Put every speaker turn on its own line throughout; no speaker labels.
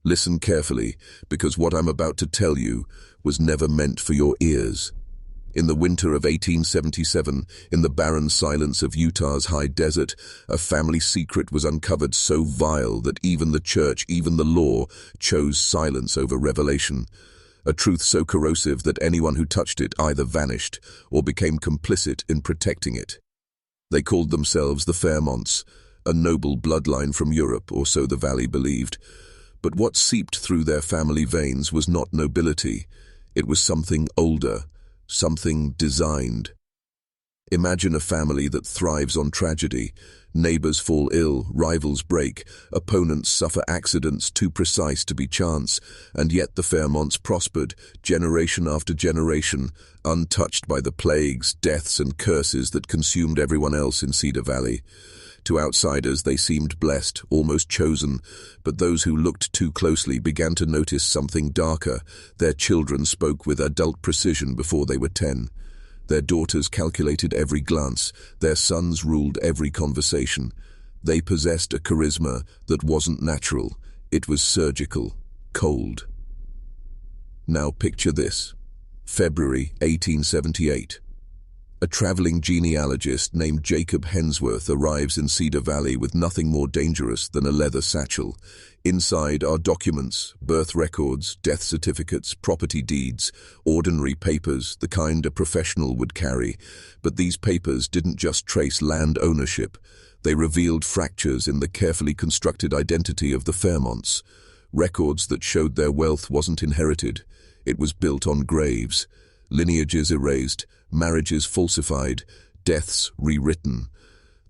Listen carefully, because what I'm about to tell you was never meant for your ears. In the winter of 1877, in the barren silence of Utah's high desert, a family secret was uncovered so vile that even the church, even the law, chose silence over revelation. A truth so corrosive that anyone who touched it either vanished or became complicit in protecting it. They called themselves the Fairmonts, a noble bloodline from Europe, or so the valley believed. But what seeped through their family veins was not nobility. It was something older, something designed. Imagine a family that thrives on tragedy. Neighbors fall ill, rivals break, opponents suffer accidents too precise to be chance, and yet the Fairmonts prospered, generation after generation, untouched by the plagues, deaths and curses that consumed everyone else in Cedar Valley. To outsiders they seemed blessed, almost chosen, but those who looked too closely began to notice something darker. Their children spoke with adult precision before they were 10. Their daughters calculated every glance, their sons ruled every conversation. They possessed a charisma that wasn't natural, it was surgical, cold. Now picture this. February 1878. A traveling genealogist named Jacob Hensworth arrives in Cedar Valley with nothing more dangerous than a leather satchel. Inside are documents, birth records, death certificates, property deeds, ordinary papers, the kind a professional would carry. But these papers didn't just trace land ownership. They revealed fractures in the carefully constructed identity of the Fairmonts. Records that showed their wealth wasn't inherited. It was built on graves. Lineages erased, marriages falsified, deaths rewritten.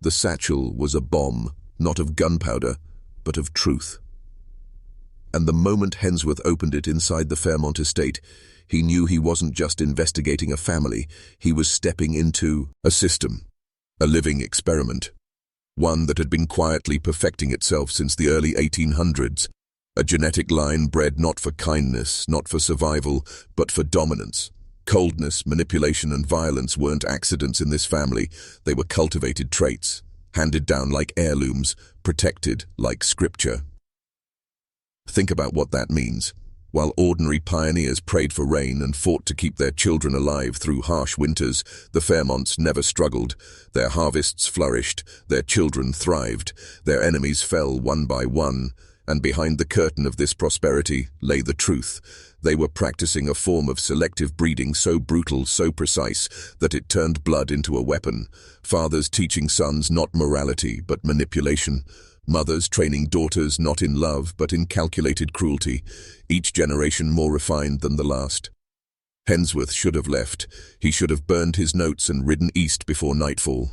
The satchel was a bomb, not of gunpowder, but of truth. And the moment Hensworth opened it inside the Fairmont estate, he knew he wasn't just investigating a family, he was stepping into a system, a living experiment, one that had been quietly perfecting itself since the early 1800s, a genetic line bred not for kindness, not for survival, but for dominance. Coldness, manipulation, and violence weren't accidents in this family. They were cultivated traits, handed down like heirlooms, protected like scripture. Think about what that means. While ordinary pioneers prayed for rain and fought to keep their children alive through harsh winters, the Fairmonts never struggled. Their harvests flourished, their children thrived, their enemies fell one by one, and behind the curtain of this prosperity lay the truth. They were practicing a form of selective breeding so brutal, so precise, that it turned blood into a weapon. Fathers teaching sons not morality, but manipulation. Mothers training daughters not in love, but in calculated cruelty. Each generation more refined than the last. Hensworth should have left. He should have burned his notes and ridden east before nightfall.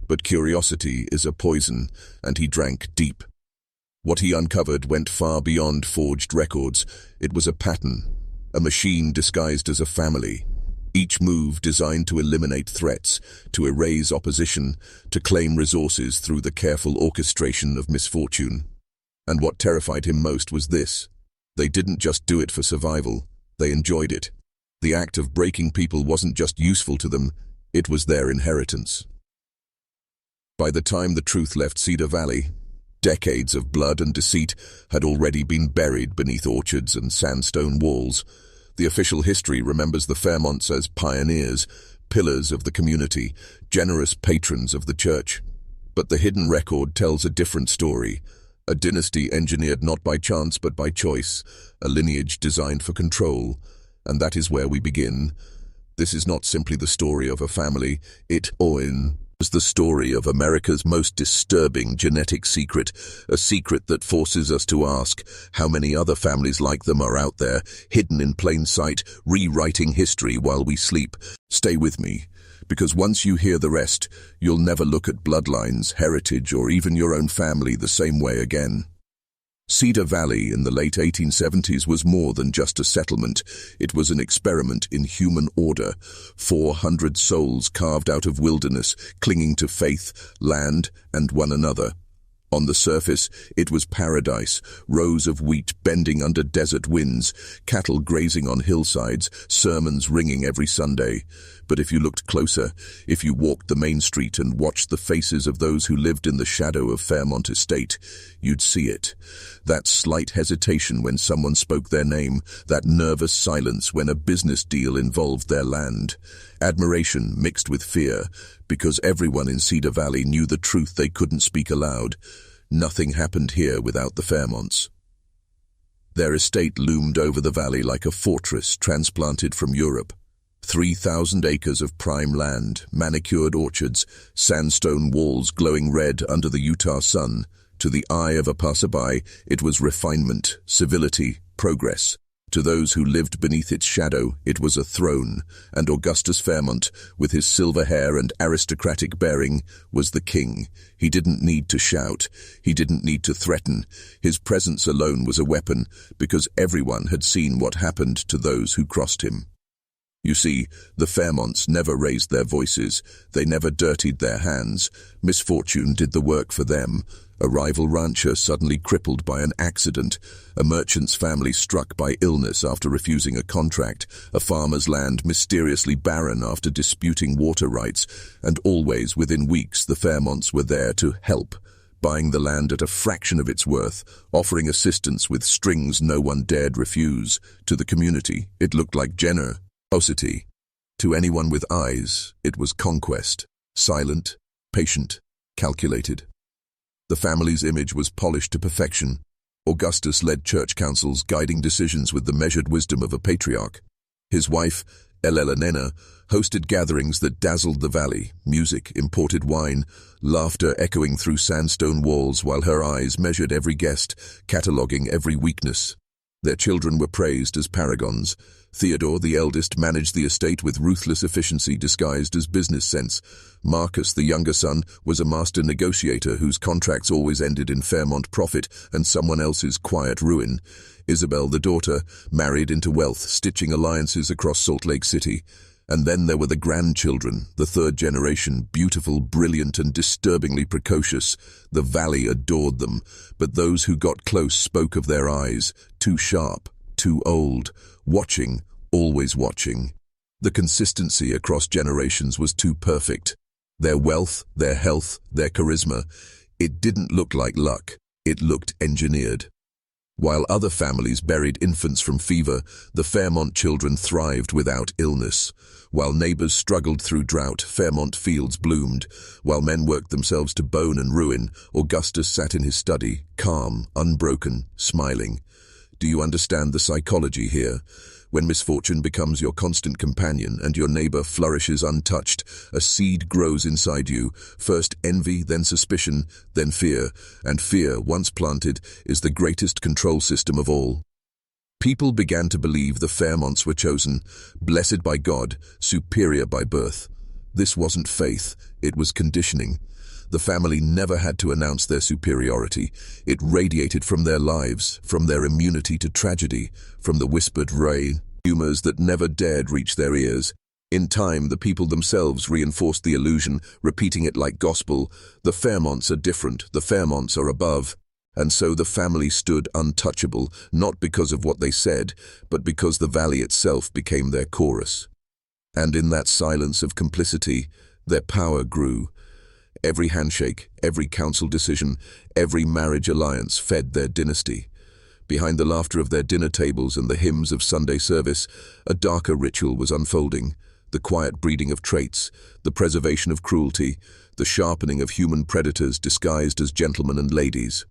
But curiosity is a poison, and he drank deep. What he uncovered went far beyond forged records. It was a pattern, a machine disguised as a family. Each move designed to eliminate threats, to erase opposition, to claim resources through the careful orchestration of misfortune. And what terrified him most was this. They didn't just do it for survival, they enjoyed it. The act of breaking people wasn't just useful to them, it was their inheritance. By the time the truth left Cedar Valley, decades of blood and deceit had already been buried beneath orchards and sandstone walls. The official history remembers the Fairmonts as pioneers, pillars of the community, generous patrons of the church. But the hidden record tells a different story. A dynasty engineered not by chance but by choice, a lineage designed for control. And that is where we begin. This is not simply the story of a family, it was the story of America's most disturbing genetic secret, a secret that forces us to ask how many other families like them are out there, hidden in plain sight, rewriting history while we sleep. Stay with me, because once you hear the rest, you'll never look at bloodlines, heritage, or even your own family the same way again. Cedar Valley in the late 1870s was more than just a settlement. It was an experiment in human order. 400 souls carved out of wilderness, clinging to faith, land, and one another. On the surface, it was paradise, rows of wheat bending under desert winds, cattle grazing on hillsides, sermons ringing every Sunday. But if you looked closer, if you walked the main street and watched the faces of those who lived in the shadow of Fairmont estate, you'd see it. That slight hesitation when someone spoke their name, that nervous silence when a business deal involved their land. Admiration mixed with fear, because everyone in Cedar Valley knew the truth they couldn't speak aloud. Nothing happened here without the Fairmonts. Their estate loomed over the valley like a fortress transplanted from Europe. 3,000 acres of prime land, manicured orchards, sandstone walls glowing red under the Utah sun. To the eye of a passerby, it was refinement, civility, progress. To those who lived beneath its shadow, it was a throne, and Augustus Fairmont, with his silver hair and aristocratic bearing, was the king. He didn't need to shout. He didn't need to threaten. His presence alone was a weapon, because everyone had seen what happened to those who crossed him. You see, the Fairmonts never raised their voices. They never dirtied their hands. Misfortune did the work for them. A rival rancher suddenly crippled by an accident, a merchant's family struck by illness after refusing a contract, a farmer's land mysteriously barren after disputing water rights, and always within weeks the Fairmonts were there to help, buying the land at a fraction of its worth, offering assistance with strings no one dared refuse. To the community, it looked like generosity. To anyone with eyes, it was conquest, silent, patient, calculated. The family's image was polished to perfection. Augustus led church councils, guiding decisions with the measured wisdom of a patriarch. His wife, Elena, hosted gatherings that dazzled the valley, music, imported wine, laughter echoing through sandstone walls while her eyes measured every guest, cataloguing every weakness. Their children were praised as paragons. Theodore, the eldest, managed the estate with ruthless efficiency disguised as business sense. Marcus, the younger son, was a master negotiator whose contracts always ended in Fairmont profit and someone else's quiet ruin. Isabel, the daughter, married into wealth, stitching alliances across Salt Lake City. And then there were the grandchildren, the third generation, beautiful, brilliant, and disturbingly precocious. The valley adored them, but those who got close spoke of their eyes, too sharp, too old, watching, always watching. The consistency across generations was too perfect. Their wealth, their health, their charisma, it didn't look like luck, it looked engineered. While other families buried infants from fever, the Fairmont children thrived without illness. While neighbors struggled through drought, Fairmont fields bloomed. While men worked themselves to bone and ruin, Augustus sat in his study, calm, unbroken, smiling. Do you understand the psychology here? When misfortune becomes your constant companion and your neighbor flourishes untouched, a seed grows inside you, first envy, then suspicion, then fear, and fear, once planted, is the greatest control system of all. People began to believe the Fairmonts were chosen, blessed by God, superior by birth. This wasn't faith, it was conditioning. The family never had to announce their superiority. It radiated from their lives, from their immunity to tragedy, from the whispered rumors that never dared reach their ears. In time, the people themselves reinforced the illusion, repeating it like gospel. The Fairmonts are different, the Fairmonts are above. And so the family stood untouchable, not because of what they said, but because the valley itself became their chorus. And in that silence of complicity, their power grew. Every handshake, every council decision, every marriage alliance fed their dynasty. Behind the laughter of their dinner tables and the hymns of Sunday service, a darker ritual was unfolding. The quiet breeding of traits, the preservation of cruelty, the sharpening of human predators disguised as gentlemen and ladies.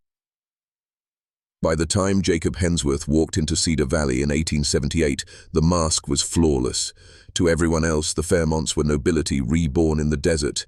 By the time Jacob Hensworth walked into Cedar Valley in 1878, the mask was flawless. To everyone else, the Fairmonts were nobility reborn in the desert.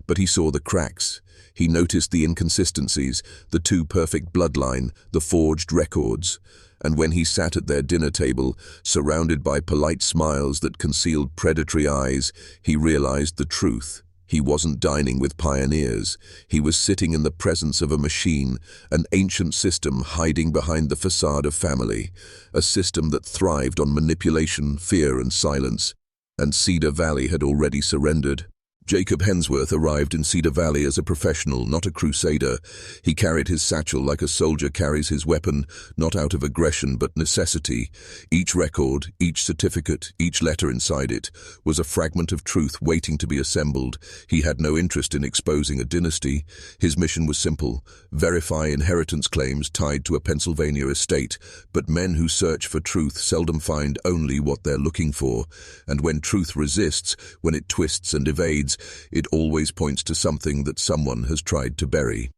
But he saw the cracks. He noticed the inconsistencies, the too perfect bloodline, the forged records. And when he sat at their dinner table, surrounded by polite smiles that concealed predatory eyes, he realized the truth. He wasn't dining with pioneers. He was sitting in the presence of a machine, an ancient system hiding behind the facade of family, a system that thrived on manipulation, fear, and silence. And Cedar Valley had already surrendered. Jacob Hensworth arrived in Cedar Valley as a professional, not a crusader. He carried his satchel like a soldier carries his weapon, not out of aggression but necessity. Each record, each certificate, each letter inside it was a fragment of truth waiting to be assembled. He had no interest in exposing a dynasty. His mission was simple: verify inheritance claims tied to a Pennsylvania estate. But men who search for truth seldom find only what they're looking for. And when truth resists, when it twists and evades, it always points to something that someone has tried to bury.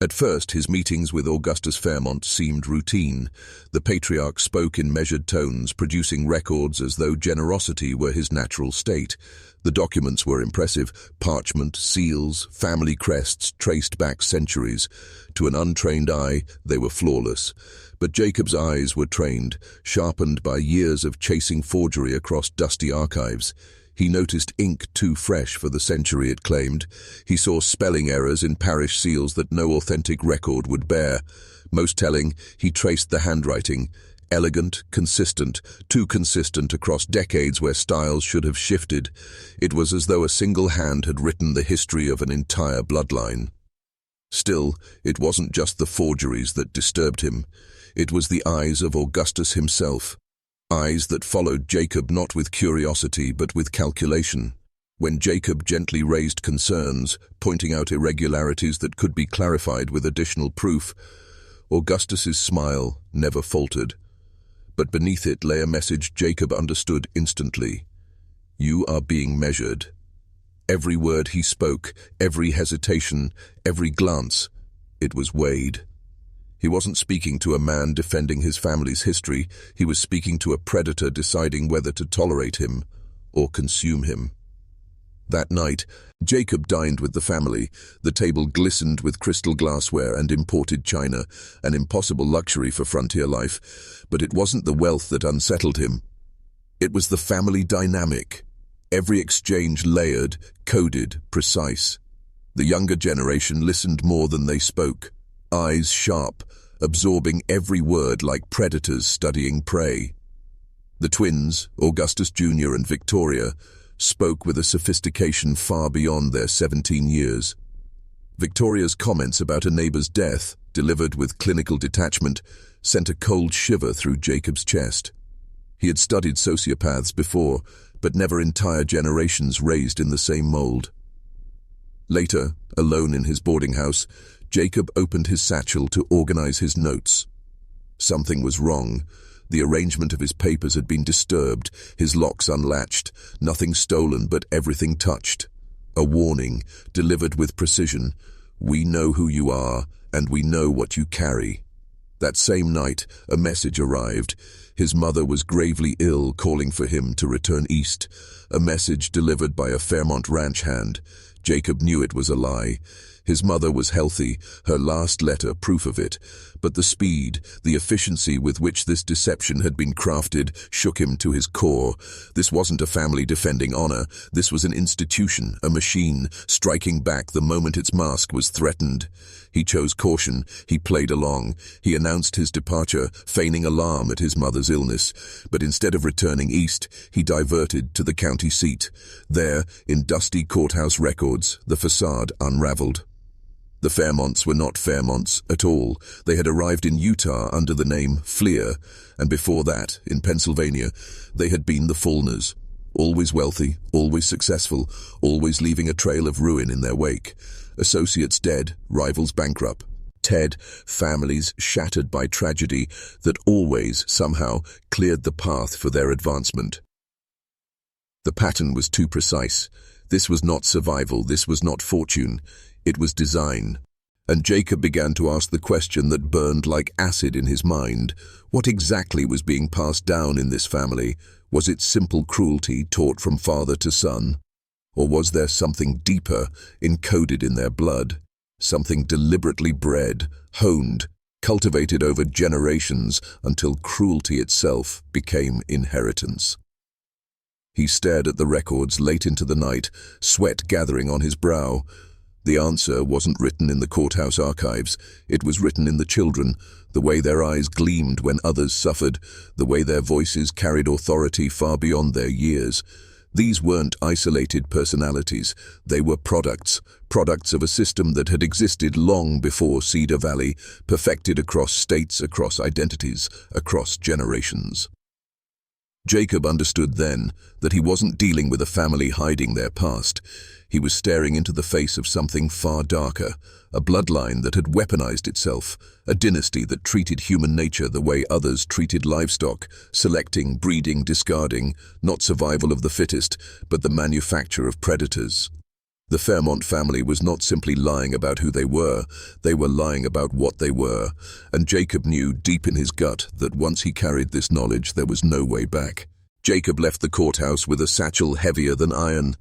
At first, his meetings with Augustus Fairmont seemed routine. The patriarch spoke in measured tones, producing records as though generosity were his natural state. The documents were impressive: parchment, seals, family crests traced back centuries. To an untrained eye, they were flawless. But Jacob's eyes were trained, sharpened by years of chasing forgery across dusty archives. He noticed ink too fresh for the century it claimed. He saw spelling errors in parish seals that no authentic record would bear. Most telling, he traced the handwriting. Elegant, consistent, too consistent across decades where styles should have shifted. It was as though a single hand had written the history of an entire bloodline. Still, it wasn't just the forgeries that disturbed him. It was the eyes of Augustus himself. Eyes that followed Jacob not with curiosity but with calculation. When Jacob gently raised concerns, pointing out irregularities that could be clarified with additional proof, Augustus's smile never faltered. But beneath it lay a message Jacob understood instantly. You are being measured. Every word he spoke, every hesitation, every glance, it was weighed. He wasn't speaking to a man defending his family's history. He was speaking to a predator deciding whether to tolerate him or consume him. That night, Jacob dined with the family. The table glistened with crystal glassware and imported china, an impossible luxury for frontier life. But it wasn't the wealth that unsettled him. It was the family dynamic. Every exchange layered, coded, precise. The younger generation listened more than they spoke. Eyes sharp, absorbing every word like predators studying prey. The twins, Augustus Jr. and Victoria, spoke with a sophistication far beyond their 17 years. Victoria's comments about a neighbor's death, delivered with clinical detachment, sent a cold shiver through Jacob's chest. He had studied sociopaths before, but never entire generations raised in the same mold. Later, alone in his boarding house, Jacob opened his satchel to organize his notes. Something was wrong. The arrangement of his papers had been disturbed, his locks unlatched, nothing stolen but everything touched. A warning, delivered with precision. We know who you are, and we know what you carry. That same night, a message arrived. His mother was gravely ill, calling for him to return east. A message delivered by a Fairmont ranch hand. Jacob knew it was a lie. His mother was healthy, her last letter proof of it, but the speed, the efficiency with which this deception had been crafted shook him to his core. This wasn't a family defending honor, this was an institution, a machine, striking back the moment its mask was threatened. He chose caution, he played along, he announced his departure, feigning alarm at his mother's illness, but instead of returning east, he diverted to the county seat. There, in dusty courthouse records, the facade unraveled. The Fairmonts were not Fairmonts at all. They had arrived in Utah under the name Fleer, and before that, in Pennsylvania, they had been the Fulners. Always wealthy, always successful, always leaving a trail of ruin in their wake. Associates dead, rivals bankrupt. Ted, families shattered by tragedy that always, somehow, cleared the path for their advancement. The pattern was too precise. This was not survival, this was not fortune. It was design. And Jacob began to ask the question that burned like acid in his mind. What exactly was being passed down in this family? Was it simple cruelty taught from father to son? Or was there something deeper, encoded in their blood? Something deliberately bred, honed, cultivated over generations until cruelty itself became inheritance. He stared at the records late into the night, sweat gathering on his brow. The answer wasn't written in the courthouse archives. It was written in the children, the way their eyes gleamed when others suffered, the way their voices carried authority far beyond their years. These weren't isolated personalities, they were products of a system that had existed long before Cedar Valley, perfected across states, across identities, across generations. Jacob understood then that he wasn't dealing with a family hiding their past. He was staring into the face of something far darker, a bloodline that had weaponized itself, a dynasty that treated human nature the way others treated livestock, selecting, breeding, discarding, not survival of the fittest, but the manufacture of predators. The Fairmont family was not simply lying about who they were lying about what they were, and Jacob knew deep in his gut that once he carried this knowledge there was no way back. Jacob left the courthouse with a satchel heavier than iron.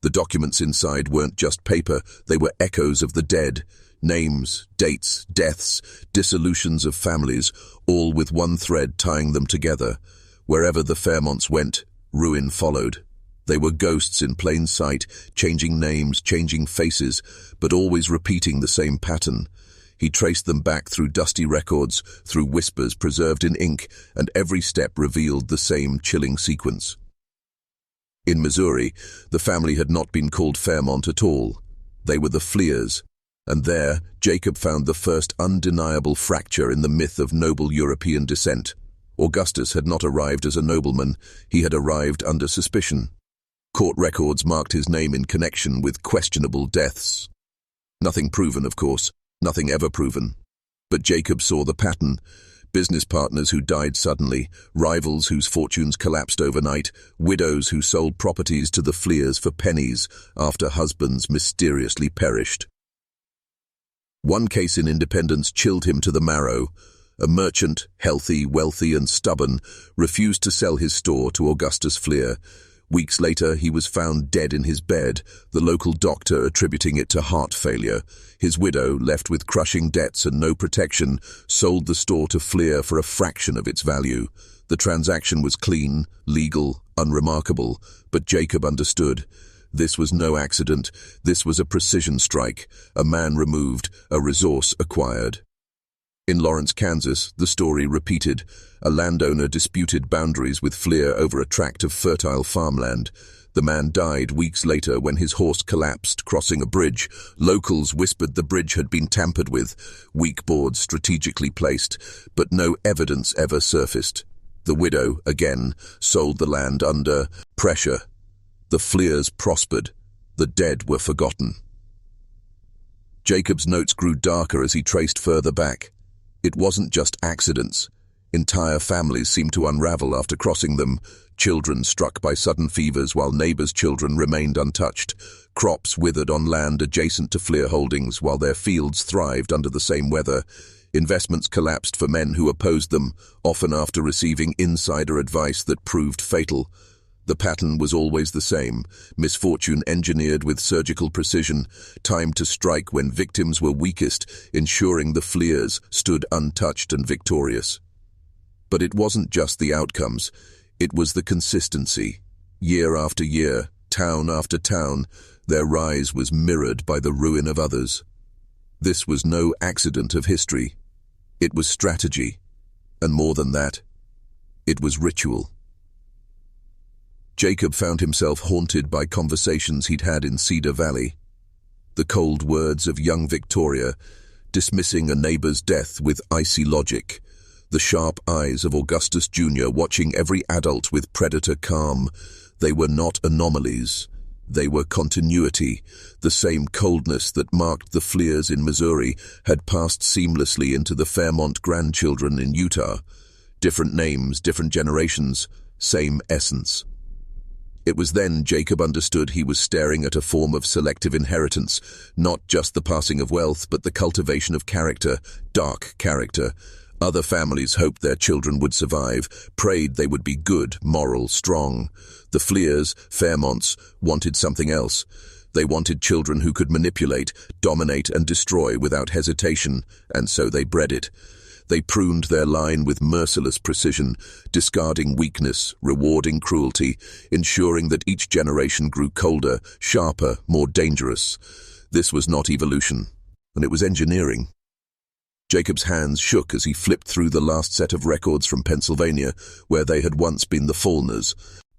The documents inside weren't just paper, they were echoes of the dead. Names, dates, deaths, dissolutions of families, all with one thread tying them together. Wherever the Fairmonts went, ruin followed. They were ghosts in plain sight, changing names, changing faces, but always repeating the same pattern. He traced them back through dusty records, through whispers preserved in ink, and every step revealed the same chilling sequence. In Missouri, the family had not been called Fairmont at all. They were the Fleers, and there Jacob found the first undeniable fracture in the myth of noble European descent. Augustus had not arrived as a nobleman, he had arrived under suspicion. Court records marked his name in connection with questionable deaths. Nothing proven, of course, nothing ever proven. But Jacob saw the pattern. Business partners who died suddenly, rivals whose fortunes collapsed overnight, widows who sold properties to the Fleers for pennies after husbands mysteriously perished. One case in Independence chilled him to the marrow. A merchant, healthy, wealthy, and stubborn, refused to sell his store to Augustus Fleer. Weeks later, he was found dead in his bed, the local doctor attributing it to heart failure. His widow, left with crushing debts and no protection, sold the store to Fleer for a fraction of its value. The transaction was clean, legal, unremarkable, but Jacob understood. This was no accident. This was a precision strike, a man removed, a resource acquired. In Lawrence, Kansas, the story repeated. A landowner disputed boundaries with Fleer over a tract of fertile farmland. The man died weeks later when his horse collapsed crossing a bridge. Locals whispered the bridge had been tampered with, weak boards strategically placed, but no evidence ever surfaced. The widow, again, sold the land under pressure. The Fleers prospered. The dead were forgotten. Jacob's notes grew darker as he traced further back. It wasn't just accidents. Entire families seemed to unravel after crossing them. Children struck by sudden fevers while neighbors' children remained untouched. Crops withered on land adjacent to Fleer holdings while their fields thrived under the same weather. Investments collapsed for men who opposed them, often after receiving insider advice that proved fatal. The pattern was always the same, misfortune engineered with surgical precision, timed to strike when victims were weakest, ensuring the Fleers stood untouched and victorious. But it wasn't just the outcomes, it was the consistency. Year after year, town after town, their rise was mirrored by the ruin of others. This was no accident of history. It was strategy, and more than that, it was ritual. Jacob found himself haunted by conversations he'd had in Cedar Valley. The cold words of young Victoria, dismissing a neighbor's death with icy logic. The sharp eyes of Augustus Jr. watching every adult with predator calm. They were not anomalies. They were continuity. The same coldness that marked the Fleers in Missouri had passed seamlessly into the Fairmont grandchildren in Utah. Different names, different generations, same essence. It was then Jacob understood he was staring at a form of selective inheritance, not just the passing of wealth, but the cultivation of character, dark character. Other families hoped their children would survive, prayed they would be good, moral, strong. The Fleers, Fairmonts, wanted something else. They wanted children who could manipulate, dominate, and destroy without hesitation, and so they bred it. They pruned their line with merciless precision, discarding weakness, rewarding cruelty, ensuring that each generation grew colder, sharper, more dangerous. This was not evolution, and it was engineering. Jacob's hands shook as he flipped through the last set of records from Pennsylvania, where they had once been the Fallners.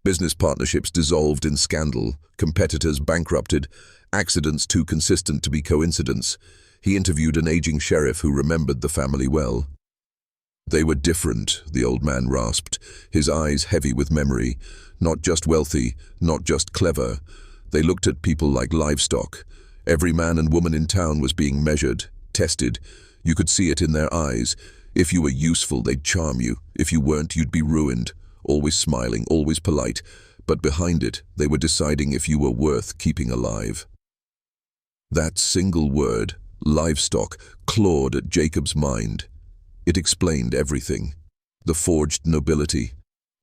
Business partnerships dissolved in scandal, competitors bankrupted, accidents too consistent to be coincidence. He interviewed an aging sheriff who remembered the family well. "They were different," the old man rasped, his eyes heavy with memory. "Not just wealthy, not just clever. They looked at people like livestock. Every man and woman in town was being measured, tested. You could see it in their eyes. If you were useful, they'd charm you. If you weren't, you'd be ruined. Always smiling, always polite. But behind it, they were deciding if you were worth keeping alive." That single word, livestock, clawed at Jacob's mind. It explained everything. The forged nobility,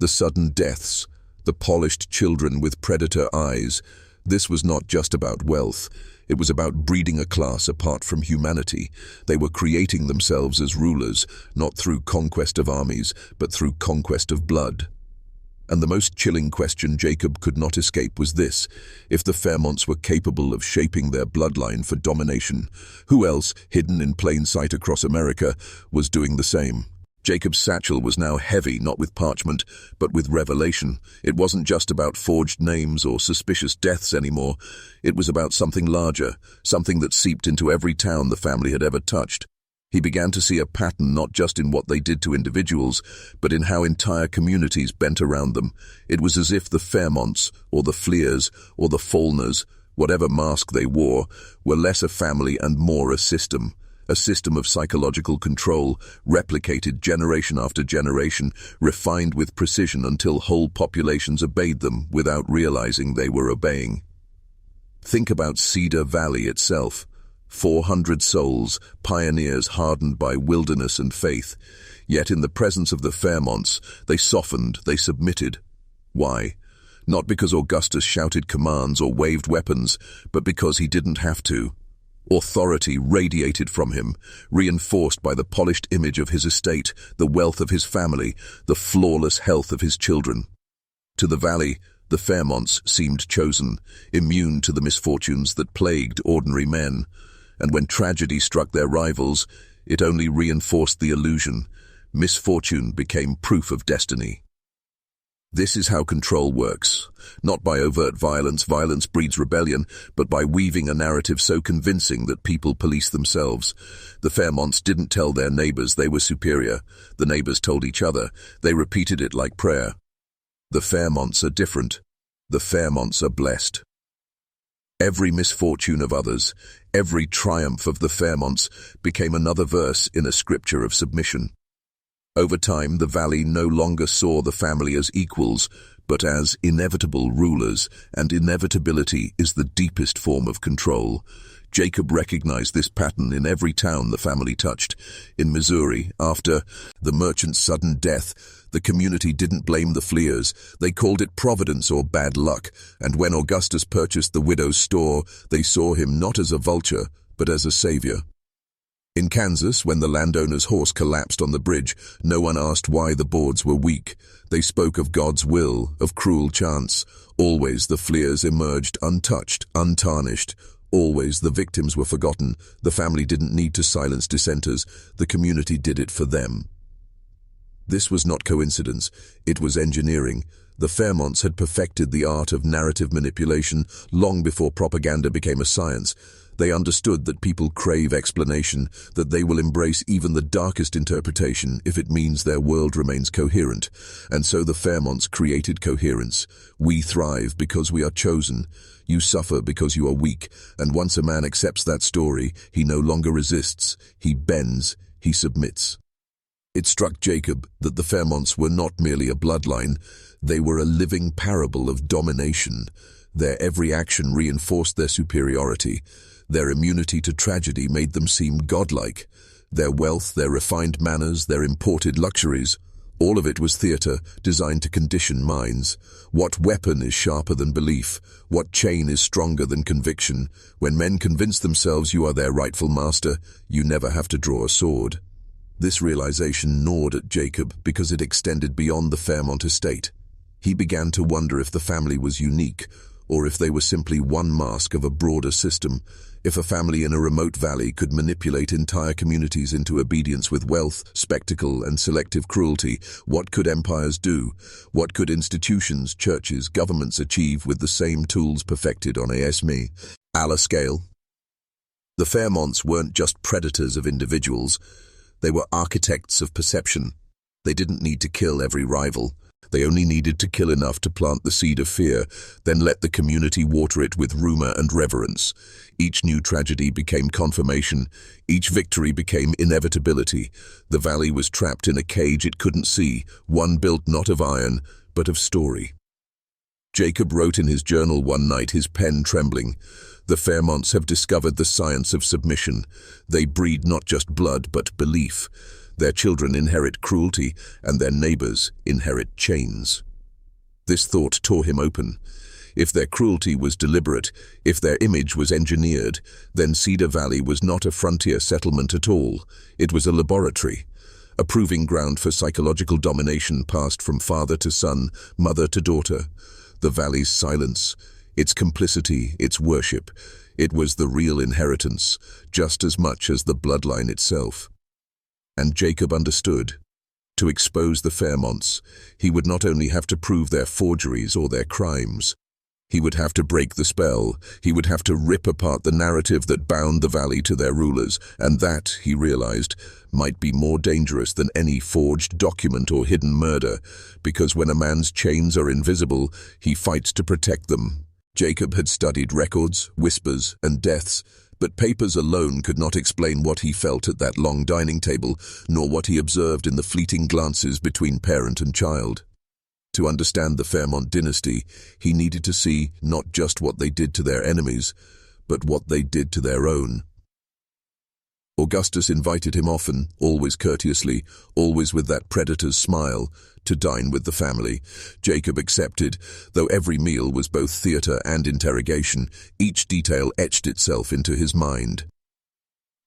the sudden deaths, the polished children with predator eyes. This was not just about wealth. It was about breeding a class apart from humanity. They were creating themselves as rulers, not through conquest of armies, but through conquest of blood. And the most chilling question Jacob could not escape was this: if the Fairmonts were capable of shaping their bloodline for domination, who else, hidden in plain sight across America, was doing the same? Jacob's satchel was now heavy, not with parchment, but with revelation. It wasn't just about forged names or suspicious deaths anymore. It was about something larger, something that seeped into every town the family had ever touched. He began to see a pattern not just in what they did to individuals, but in how entire communities bent around them. It was as if the Fairmonts, or the Fleers, or the Faulners, whatever mask they wore, were less a family and more a system of psychological control, replicated generation after generation, refined with precision until whole populations obeyed them without realizing they were obeying. Think about Cedar Valley itself. 400 souls, pioneers hardened by wilderness and faith. Yet in the presence of the Fairmonts, they softened, they submitted. Why? Not because Augustus shouted commands or waved weapons, but because he didn't have to. Authority radiated from him, reinforced by the polished image of his estate, the wealth of his family, the flawless health of his children. To the valley, the Fairmonts seemed chosen, immune to the misfortunes that plagued ordinary men. And when tragedy struck their rivals, it only reinforced the illusion. Misfortune became proof of destiny. This is how control works. Not by overt violence, violence breeds rebellion, but by weaving a narrative so convincing that people police themselves. The Fairmonts didn't tell their neighbors they were superior. The neighbors told each other. They repeated it like prayer. The Fairmonts are different. The Fairmonts are blessed. Every misfortune of others, every triumph of the Fairmonts became another verse in a scripture of submission. Over time, the valley no longer saw the family as equals, but as inevitable rulers, and inevitability is the deepest form of control. Jacob recognized this pattern in every town the family touched. In Missouri, after the merchant's sudden death, the community didn't blame the Fleers. They called it providence or bad luck, and when Augustus purchased the widow's store, they saw him not as a vulture, but as a savior. In Kansas, when the landowner's horse collapsed on the bridge, no one asked why the boards were weak. They spoke of God's will, of cruel chance. Always the Fleers emerged untouched, untarnished. Always the victims were forgotten. The family didn't need to silence dissenters. The community did it for them. This was not coincidence. It was engineering. The Fairmonts had perfected the art of narrative manipulation long before propaganda became a science. They understood that people crave explanation, that they will embrace even the darkest interpretation if it means their world remains coherent. And so the Fairmonts created coherence. We thrive because we are chosen. You suffer because you are weak. And once a man accepts that story, he no longer resists. He bends. He submits. It struck Jacob that the Fairmonts were not merely a bloodline. They were a living parable of domination. Their every action reinforced their superiority. Their immunity to tragedy made them seem godlike. Their wealth, their refined manners, their imported luxuries, all of it was theater designed to condition minds. What weapon is sharper than belief? What chain is stronger than conviction? When men convince themselves you are their rightful master, you never have to draw a sword. This realization gnawed at Jacob because it extended beyond the Fairmont estate. He began to wonder if the family was unique, or if they were simply one mask of a broader system. If a family in a remote valley could manipulate entire communities into obedience with wealth, spectacle, and selective cruelty, what could empires do? What could institutions, churches, governments achieve with the same tools perfected on a small scale? The Fairmonts weren't just predators of individuals. They were architects of perception. They didn't need to kill every rival. They only needed to kill enough to plant the seed of fear, then let the community water it with rumor and reverence. Each new tragedy became confirmation. Each victory became inevitability. The valley was trapped in a cage it couldn't see, one built not of iron, but of story. Jacob wrote in his journal one night, his pen trembling, "The Fairmonts have discovered the science of submission. They breed not just blood, but belief. Their children inherit cruelty, and their neighbors inherit chains." This thought tore him open. If their cruelty was deliberate, if their image was engineered, then Cedar Valley was not a frontier settlement at all. It was a laboratory, a proving ground for psychological domination passed from father to son, mother to daughter. The valley's silence, its complicity, its worship, it was the real inheritance, just as much as the bloodline itself. And Jacob understood. To expose the Fairmonts, he would not only have to prove their forgeries or their crimes. He would have to break the spell. He would have to rip apart the narrative that bound the valley to their rulers, and that, he realized, might be more dangerous than any forged document or hidden murder, because when a man's chains are invisible, he fights to protect them. Jacob had studied records, whispers, and deaths, but papers alone could not explain what he felt at that long dining table, nor what he observed in the fleeting glances between parent and child. To understand the Fairmont dynasty, he needed to see not just what they did to their enemies, but what they did to their own. Augustus invited him often, always courteously, always with that predator's smile, to dine with the family. Jacob accepted, though every meal was both theater and interrogation. Each detail etched itself into his mind.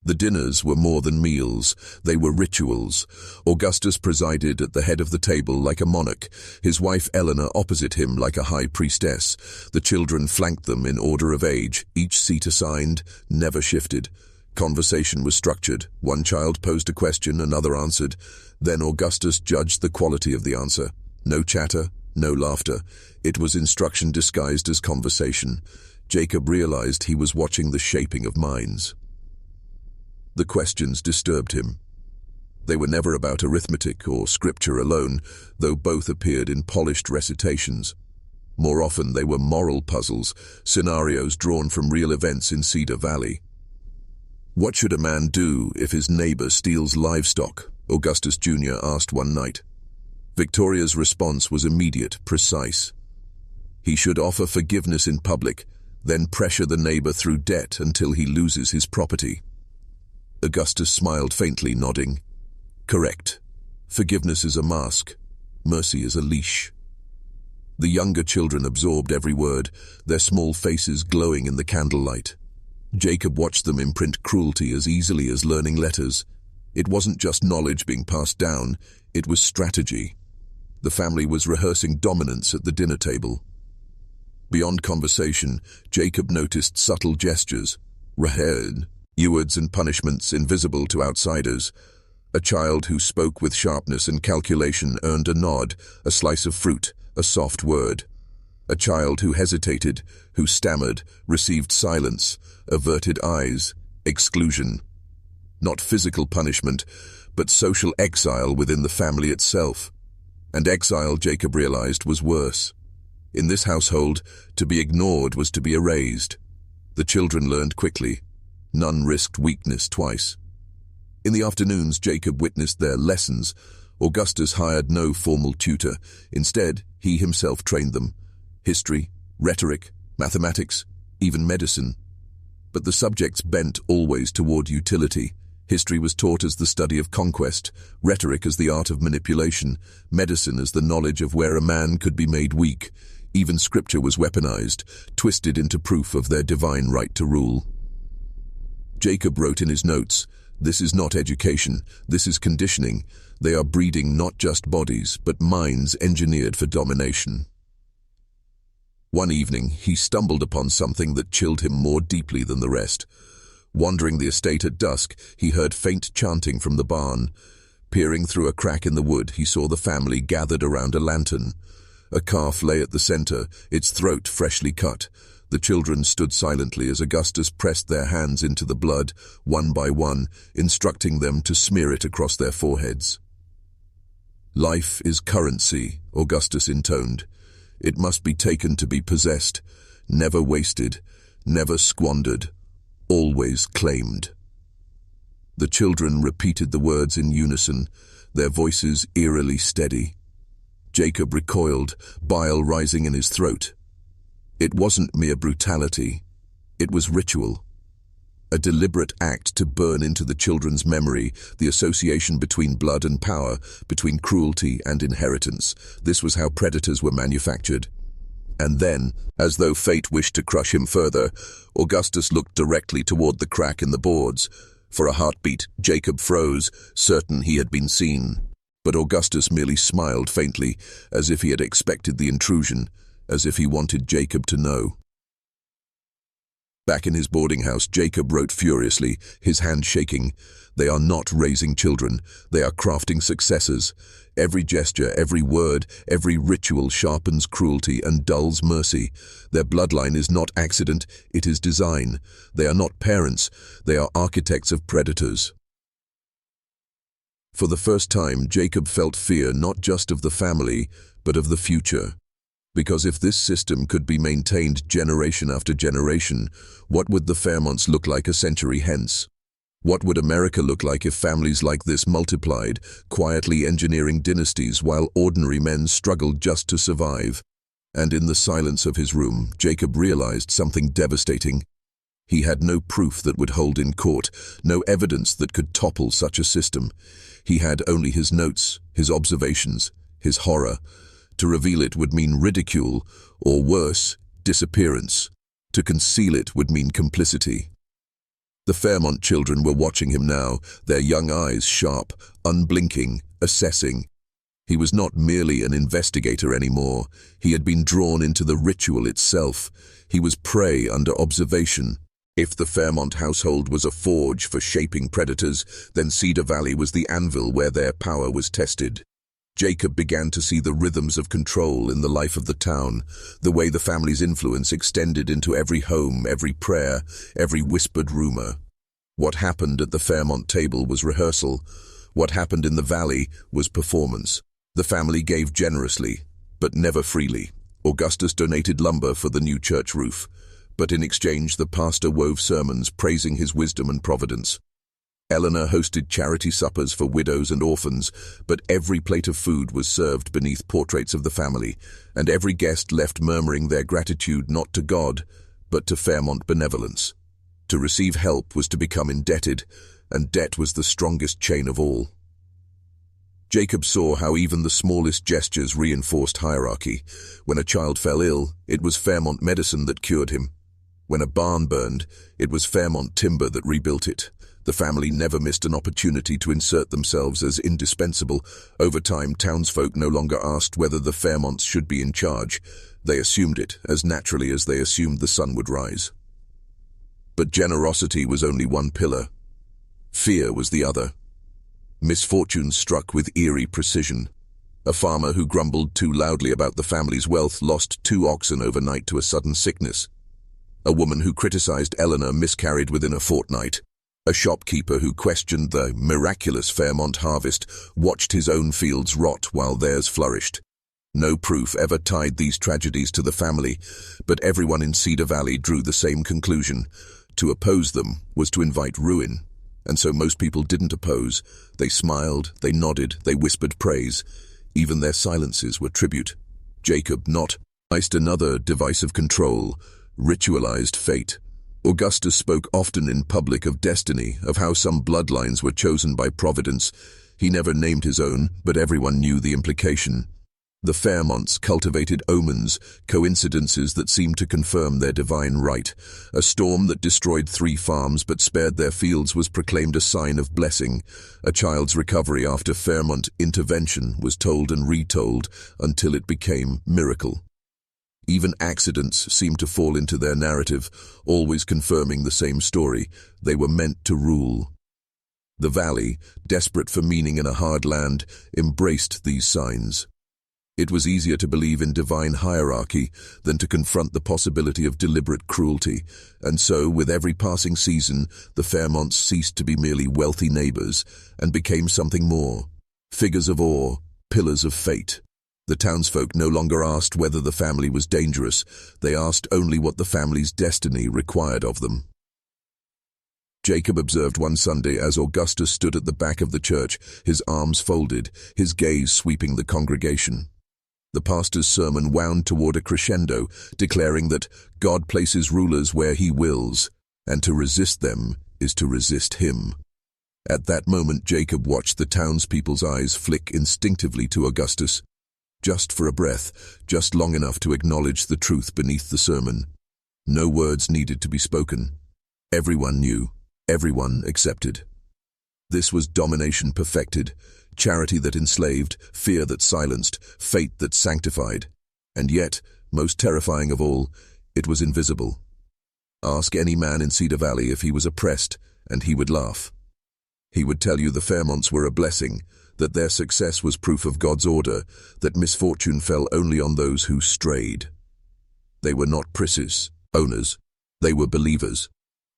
The dinners were more than meals, they were rituals. Augustus presided at the head of the table like a monarch, his wife Eleanor opposite him like a high priestess. The children flanked them in order of age, each seat assigned, never shifted. Conversation was structured. One child posed a question, another answered. Then Augustus judged the quality of the answer. No chatter, no laughter. It was instruction disguised as conversation. Jacob realized he was watching the shaping of minds. The questions disturbed him. They were never about arithmetic or scripture alone, though both appeared in polished recitations. More often they were moral puzzles, scenarios drawn from real events in Cedar Valley. "What should a man do if his neighbor steals livestock?" Augustus Jr. asked one night. Victoria's response was immediate, precise. He should offer forgiveness in public, then pressure the neighbor through debt until he loses his property. Augustus smiled faintly, nodding. Correct. Forgiveness is a mask. Mercy is a leash. The younger children absorbed every word, their small faces glowing in the candlelight. Jacob watched them imprint cruelty as easily as learning letters. It wasn't just knowledge being passed down, it was strategy. The family was rehearsing dominance at the dinner table. Beyond conversation, Jacob noticed subtle gestures. Rewards and punishments invisible to outsiders. A child who spoke with sharpness and calculation earned a nod, a slice of fruit, a soft word. A child who hesitated, who stammered, received silence, averted eyes, exclusion. Not physical punishment, but social exile within the family itself. And exile, Jacob realized, was worse. In this household, to be ignored was to be erased. The children learned quickly. None risked weakness twice. In the afternoons, Jacob witnessed their lessons. Augustus hired no formal tutor. Instead, he himself trained them. History, rhetoric, mathematics, even medicine. But the subjects bent always toward utility. History was taught as the study of conquest, rhetoric as the art of manipulation, medicine as the knowledge of where a man could be made weak. Even scripture was weaponized, twisted into proof of their divine right to rule. Jacob wrote in his notes, "This is not education, this is conditioning. They are breeding not just bodies, but minds engineered for domination." One evening, he stumbled upon something that chilled him more deeply than the rest. Wandering the estate at dusk, he heard faint chanting from the barn. Peering through a crack in the wood, he saw the family gathered around a lantern. A calf lay at the center, its throat freshly cut. The children stood silently as Augustus pressed their hands into the blood, one by one, instructing them to smear it across their foreheads. "Life is currency," Augustus intoned. "It must be taken to be possessed, never wasted, never squandered, always claimed." The children repeated the words in unison, their voices eerily steady. Jacob recoiled, bile rising in his throat. It wasn't mere brutality. It was ritual. A deliberate act to burn into the children's memory the association between blood and power, between cruelty and inheritance. This was how predators were manufactured. And then, as though fate wished to crush him further, Augustus looked directly toward the crack in the boards. For a heartbeat, Jacob froze, certain he had been seen. But Augustus merely smiled faintly, as if he had expected the intrusion, as if he wanted Jacob to know. Back in his boarding house, Jacob wrote furiously, his hand shaking. "They are not raising children. They are crafting successors. Every gesture, every word, every ritual sharpens cruelty and dulls mercy. Their bloodline is not accident, it is design. They are not parents, they are architects of predators." For the first time, Jacob felt fear not just of the family, but of the future. Because if this system could be maintained generation after generation, what would the Fairmonts look like a century hence? What would America look like if families like this multiplied, quietly engineering dynasties while ordinary men struggled just to survive? And in the silence of his room, Jacob realized something devastating. He had no proof that would hold in court, no evidence that could topple such a system. He had only his notes, his observations, his horror. To reveal it would mean ridicule, or worse, disappearance. To conceal it would mean complicity. The Fairmont children were watching him now, their young eyes sharp, unblinking, assessing. He was not merely an investigator anymore. He had been drawn into the ritual itself. He was prey under observation. If the Fairmont household was a forge for shaping predators, then Cedar Valley was the anvil where their power was tested. Jacob began to see the rhythms of control in the life of the town, the way the family's influence extended into every home, every prayer, every whispered rumor. What happened at the Fairmont table was rehearsal. What happened in the valley was performance. The family gave generously, but never freely. Augustus donated lumber for the new church roof, but in exchange the pastor wove sermons praising his wisdom and providence. Eleanor hosted charity suppers for widows and orphans, but every plate of food was served beneath portraits of the family, and every guest left murmuring their gratitude not to God, but to Fairmont benevolence. To receive help was to become indebted, and debt was the strongest chain of all. Jacob saw how even the smallest gestures reinforced hierarchy. When a child fell ill, it was Fairmont medicine that cured him. When a barn burned, it was Fairmont timber that rebuilt it. The family never missed an opportunity to insert themselves as indispensable. Over time, townsfolk no longer asked whether the Fairmonts should be in charge. They assumed it, as naturally as they assumed the sun would rise. But generosity was only one pillar. Fear was the other. Misfortune struck with eerie precision. A farmer who grumbled too loudly about the family's wealth lost 2 oxen overnight to a sudden sickness. A woman who criticized Eleanor miscarried within a fortnight. A shopkeeper who questioned the miraculous Fairmont harvest watched his own fields rot while theirs flourished. No proof ever tied these tragedies to the family, but everyone in Cedar Valley drew the same conclusion. To oppose them was to invite ruin, and so most people didn't oppose. They smiled, they nodded, they whispered praise. Even their silences were tribute. Jacob not iced another device of control, ritualized fate. Augustus spoke often in public of destiny, of how some bloodlines were chosen by providence. He never named his own, but everyone knew the implication. The Fairmonts cultivated omens, coincidences that seemed to confirm their divine right. A storm that destroyed 3 farms but spared their fields was proclaimed a sign of blessing. A child's recovery after Fairmont intervention was told and retold until it became miracle. Even accidents seemed to fall into their narrative, always confirming the same story. They were meant to rule. The valley, desperate for meaning in a hard land, embraced these signs. It was easier to believe in divine hierarchy than to confront the possibility of deliberate cruelty, and so, with every passing season, the Fairmonts ceased to be merely wealthy neighbors and became something more. Figures of awe, pillars of fate. The townsfolk no longer asked whether the family was dangerous. They asked only what the family's destiny required of them. Jacob observed one Sunday as Augustus stood at the back of the church, his arms folded, his gaze sweeping the congregation. The pastor's sermon wound toward a crescendo, declaring that God places rulers where he wills, and to resist them is to resist him. At that moment, Jacob watched the townspeople's eyes flick instinctively to Augustus, just for a breath, just long enough to acknowledge the truth beneath the sermon. No words needed to be spoken. Everyone knew, everyone accepted. This was domination perfected, charity that enslaved, fear that silenced, fate that sanctified. And yet, most terrifying of all, it was invisible. Ask any man in Cedar Valley if he was oppressed, and he would laugh. He would tell you the Fairmonts were a blessing, that their success was proof of God's order, that misfortune fell only on those who strayed. They were not princes, owners. They were believers.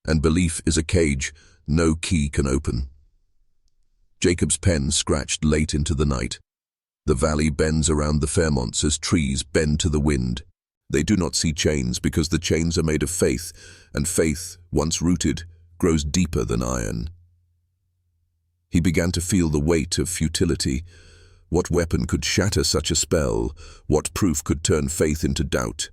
And belief is a cage no key can open. Jacob's pen scratched late into the night. The valley bends around the Fairmonts as trees bend to the wind. They do not see chains because the chains are made of faith, and faith, once rooted, grows deeper than iron. He began to feel the weight of futility. What weapon could shatter such a spell? What proof could turn faith into doubt?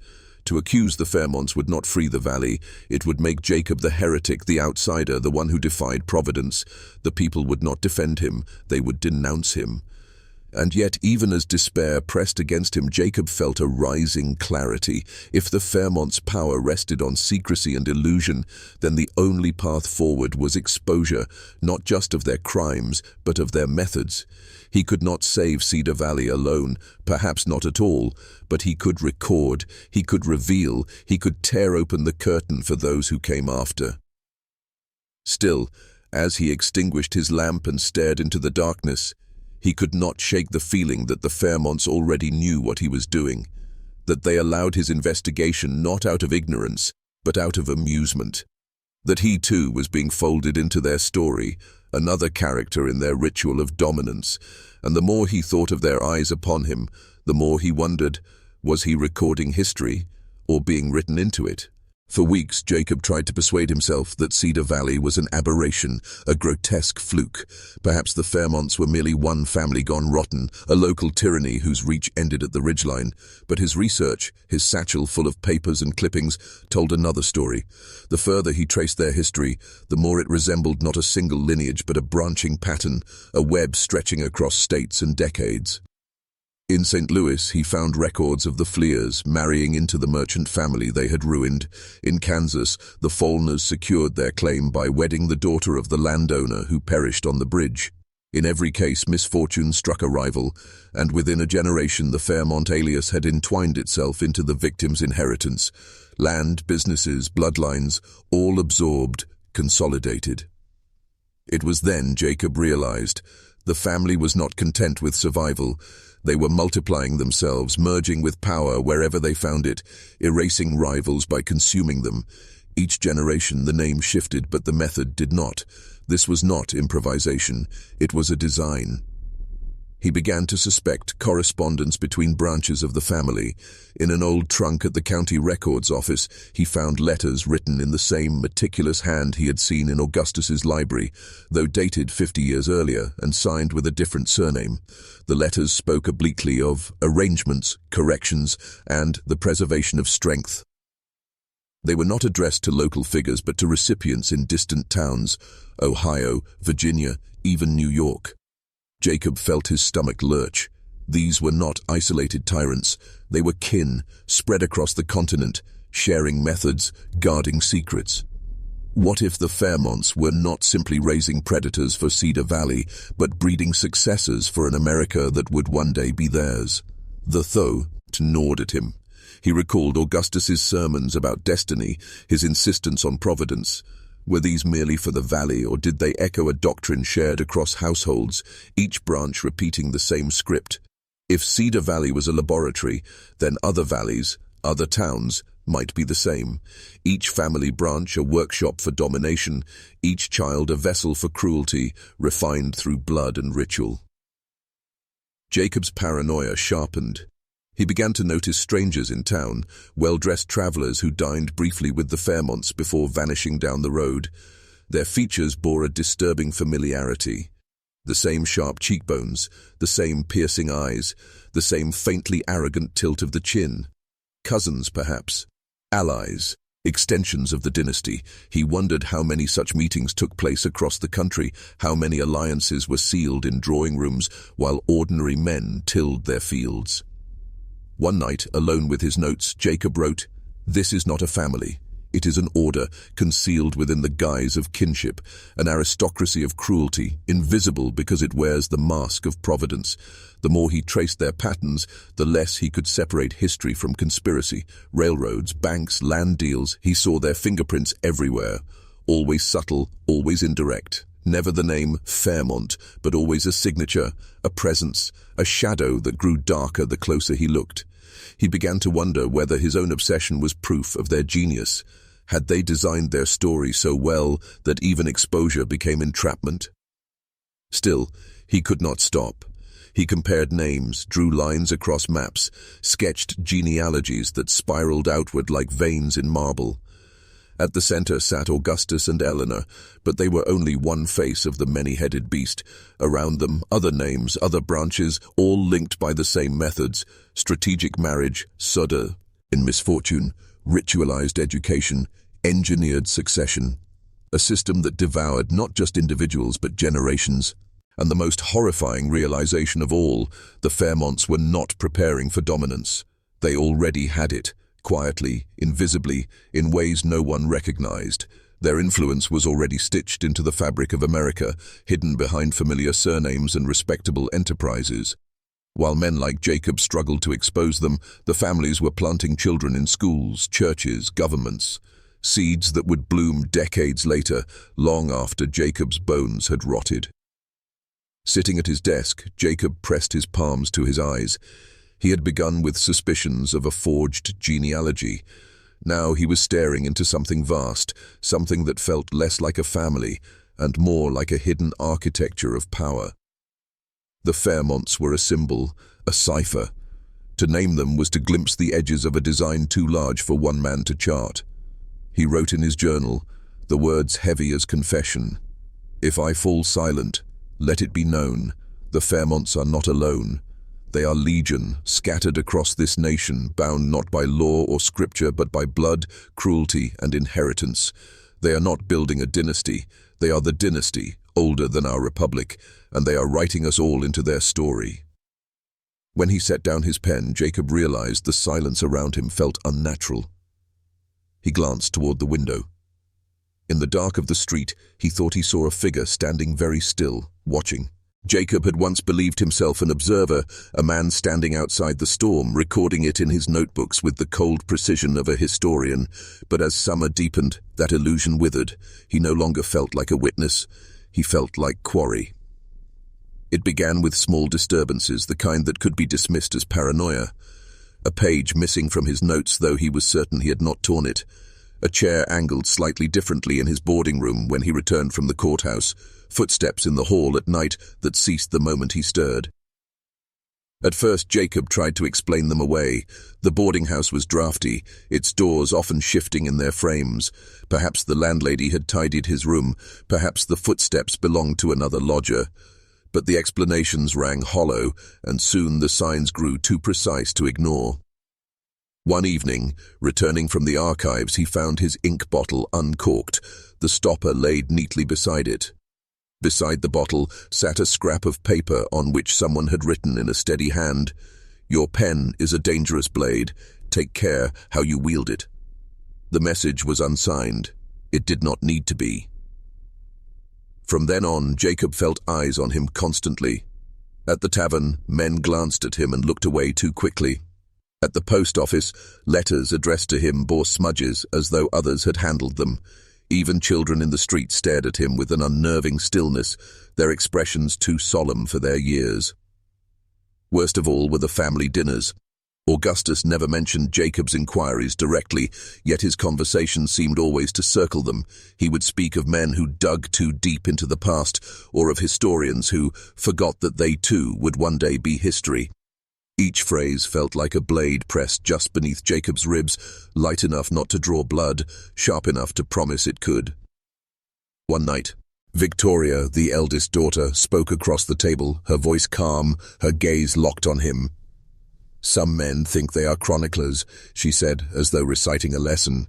To accuse the Fairmonts would not free the valley. It would make Jacob the heretic, the outsider, the one who defied providence. The people would not defend him. They would denounce him. And yet, even as despair pressed against him, Jacob felt a rising clarity. If the Fairmonts' power rested on secrecy and illusion, then the only path forward was exposure, not just of their crimes, but of their methods. He could not save Cedar Valley alone, perhaps not at all, but he could record, he could reveal, he could tear open the curtain for those who came after. Still, as he extinguished his lamp and stared into the darkness, he could not shake the feeling that the Fairmonts already knew what he was doing, that they allowed his investigation not out of ignorance, but out of amusement, that he too was being folded into their story, another character in their ritual of dominance, and the more he thought of their eyes upon him, the more he wondered, was he recording history or being written into it? For weeks, Jacob tried to persuade himself that Cedar Valley was an aberration, a grotesque fluke. Perhaps the Fairmonts were merely one family gone rotten, a local tyranny whose reach ended at the ridgeline. But his research, his satchel full of papers and clippings, told another story. The further he traced their history, the more it resembled not a single lineage but a branching pattern, a web stretching across states and decades. In St. Louis, he found records of the Fleers marrying into the merchant family they had ruined. In Kansas, the Faulners secured their claim by wedding the daughter of the landowner who perished on the bridge. In every case, misfortune struck a rival, and within a generation the Fairmont alias had entwined itself into the victim's inheritance. Land, businesses, bloodlines, all absorbed, consolidated. It was then Jacob realized the family was not content with survival. They were multiplying themselves, merging with power wherever they found it, erasing rivals by consuming them. Each generation the name shifted, but the method did not. This was not improvisation, it was a design. He began to suspect correspondence between branches of the family. In an old trunk at the county records office, he found letters written in the same meticulous hand he had seen in Augustus's library, though dated 50 years earlier and signed with a different surname. The letters spoke obliquely of arrangements, corrections, and the preservation of strength. They were not addressed to local figures but to recipients in distant towns, Ohio, Virginia, even New York. Jacob felt his stomach lurch. These were not isolated tyrants. They were kin, spread across the continent, sharing methods, guarding secrets. What if the Fairmonts were not simply raising predators for Cedar Valley, but breeding successors for an America that would one day be theirs? The thought gnawed at him. He recalled Augustus's sermons about destiny, his insistence on providence. Were these merely for the valley, or did they echo a doctrine shared across households, each branch repeating the same script? If Cedar Valley was a laboratory, then other valleys, other towns, might be the same. Each family branch a workshop for domination, each child a vessel for cruelty, refined through blood and ritual. Jacob's paranoia sharpened. He began to notice strangers in town, well-dressed travelers who dined briefly with the Fairmonts before vanishing down the road. Their features bore a disturbing familiarity. The same sharp cheekbones, the same piercing eyes, the same faintly arrogant tilt of the chin. Cousins, perhaps. Allies. Extensions of the dynasty. He wondered how many such meetings took place across the country, how many alliances were sealed in drawing rooms while ordinary men tilled their fields. One night, alone with his notes, Jacob wrote, "This is not a family. It is an order, concealed within the guise of kinship, an aristocracy of cruelty, invisible because it wears the mask of providence." The more he traced their patterns, the less he could separate history from conspiracy. Railroads, banks, land deals, he saw their fingerprints everywhere. Always subtle, always indirect. Never the name Fairmont, but always a signature, a presence, a shadow that grew darker the closer he looked. He began to wonder whether his own obsession was proof of their genius. Had they designed their story so well that even exposure became entrapment? Still, he could not stop. He compared names, drew lines across maps, sketched genealogies that spiraled outward like veins in marble. At the center sat Augustus and Eleanor, but they were only one face of the many-headed beast. Around them, other names, other branches, all linked by the same methods: strategic marriage, sudda, in misfortune, ritualized education, engineered succession. A system that devoured not just individuals but generations. And the most horrifying realization of all, the Fairmonts were not preparing for dominance. They already had it. Quietly, invisibly, in ways no one recognized. Their influence was already stitched into the fabric of America, hidden behind familiar surnames and respectable enterprises. While men like Jacob struggled to expose them, the families were planting children in schools, churches, governments. Seeds that would bloom decades later, long after Jacob's bones had rotted. Sitting at his desk, Jacob pressed his palms to his eyes. He had begun with suspicions of a forged genealogy. Now he was staring into something vast, something that felt less like a family and more like a hidden architecture of power. The Fairmonts were a symbol, a cipher. To name them was to glimpse the edges of a design too large for one man to chart. He wrote in his journal, the words heavy as confession. "If I fall silent, let it be known, the Fairmonts are not alone. They are legion, scattered across this nation, bound not by law or scripture, but by blood, cruelty, and inheritance. They are not building a dynasty. They are the dynasty, older than our republic, and they are writing us all into their story." When he set down his pen, Jacob realized the silence around him felt unnatural. He glanced toward the window. In the dark of the street, he thought he saw a figure standing very still, watching. Jacob had once believed himself an observer, a man standing outside the storm, recording it in his notebooks with the cold precision of a historian. But as summer deepened, that illusion withered. He no longer felt like a witness. He felt like quarry. It began with small disturbances, the kind that could be dismissed as paranoia. A page missing from his notes, though he was certain he had not torn it. A chair angled slightly differently in his boarding room when he returned from the courthouse. Footsteps in the hall at night that ceased the moment he stirred. At first, Jacob tried to explain them away. The boarding house was drafty, its doors often shifting in their frames. Perhaps the landlady had tidied his room, perhaps the footsteps belonged to another lodger. But the explanations rang hollow, and soon the signs grew too precise to ignore. One evening, returning from the archives, he found his ink bottle uncorked, the stopper laid neatly beside it. Beside the bottle sat a scrap of paper on which someone had written in a steady hand, "Your pen is a dangerous blade. Take care how you wield it." The message was unsigned. It did not need to be. From then on, Jacob felt eyes on him constantly. At the tavern, men glanced at him and looked away too quickly. At the post office, letters addressed to him bore smudges as though others had handled them. Even children in the street stared at him with an unnerving stillness, their expressions too solemn for their years. Worst of all were the family dinners. Augustus never mentioned Jacob's inquiries directly, yet his conversation seemed always to circle them. He would speak of men who dug too deep into the past, or of historians who forgot that they too would one day be history. Each phrase felt like a blade pressed just beneath Jacob's ribs, light enough not to draw blood, sharp enough to promise it could. One night, Victoria, the eldest daughter, spoke across the table, her voice calm, her gaze locked on him. "Some men think they are chroniclers," she said, as though reciting a lesson.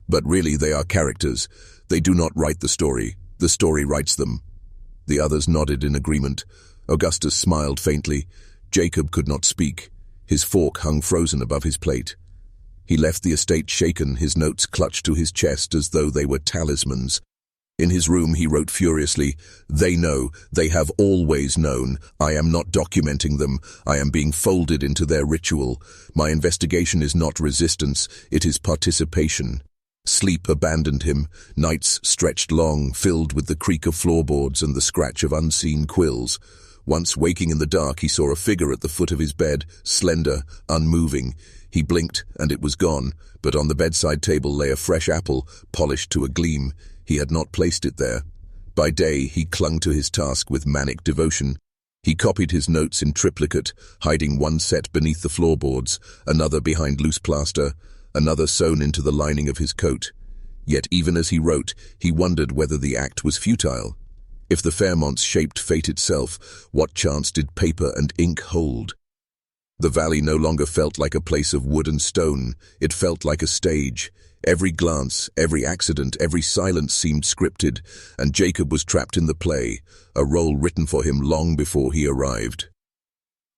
"But really they are characters. They do not write the story writes them." The others nodded in agreement. Augustus smiled faintly. Jacob could not speak. His fork hung frozen above his plate. He left the estate shaken, his notes clutched to his chest as though they were talismans. In his room he wrote furiously, "They know, they have always known. I am not documenting them. I am being folded into their ritual. My investigation is not resistance, it is participation." Sleep abandoned him. Nights stretched long, filled with the creak of floorboards and the scratch of unseen quills. Once, waking in the dark, he saw a figure at the foot of his bed, slender, unmoving. He blinked, and it was gone, but on the bedside table lay a fresh apple, polished to a gleam. He had not placed it there. By day, he clung to his task with manic devotion. He copied his notes in triplicate, hiding one set beneath the floorboards, another behind loose plaster, another sewn into the lining of his coat. Yet even as he wrote, he wondered whether the act was futile. If the Fairmonts shaped fate itself, what chance did paper and ink hold? The valley no longer felt like a place of wood and stone. It felt like a stage. Every glance, every accident, every silence seemed scripted, and Jacob was trapped in the play, a role written for him long before he arrived.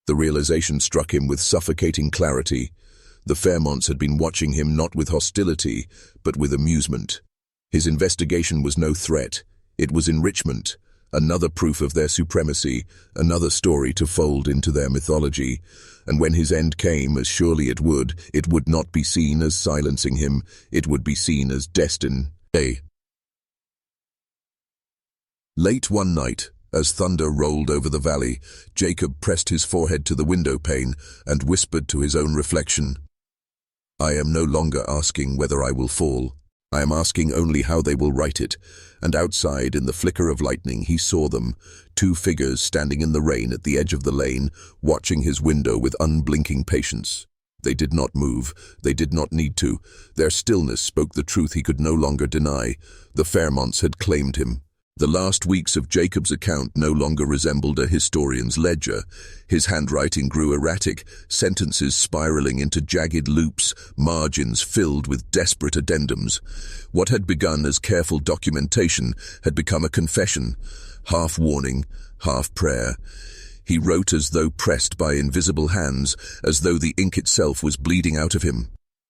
The realization struck him with suffocating clarity. The Fairmonts had been watching him not with hostility, but with amusement. His investigation was no threat. It was enrichment, another proof of their supremacy, another story to fold into their mythology. And when his end came, as surely it would not be seen as silencing him, it would be seen as destiny. Late one night, as thunder rolled over the valley, Jacob pressed his forehead to the window pane and whispered to his own reflection, "I am no longer asking whether I will fall. I am asking only how they will write it." And outside, in the flicker of lightning, he saw them, two figures standing in the rain at the edge of the lane, watching his window with unblinking patience. They did not move. They did not need to. Their stillness spoke the truth he could no longer deny. The Fairmonts had claimed him. The last weeks of Jacob's account no longer resembled a historian's ledger. His handwriting grew erratic, sentences spiraling into jagged loops, margins filled with desperate addendums. What had begun as careful documentation had become a confession, half warning, half prayer. He wrote as though pressed by invisible hands, as though the ink itself was bleeding out of him.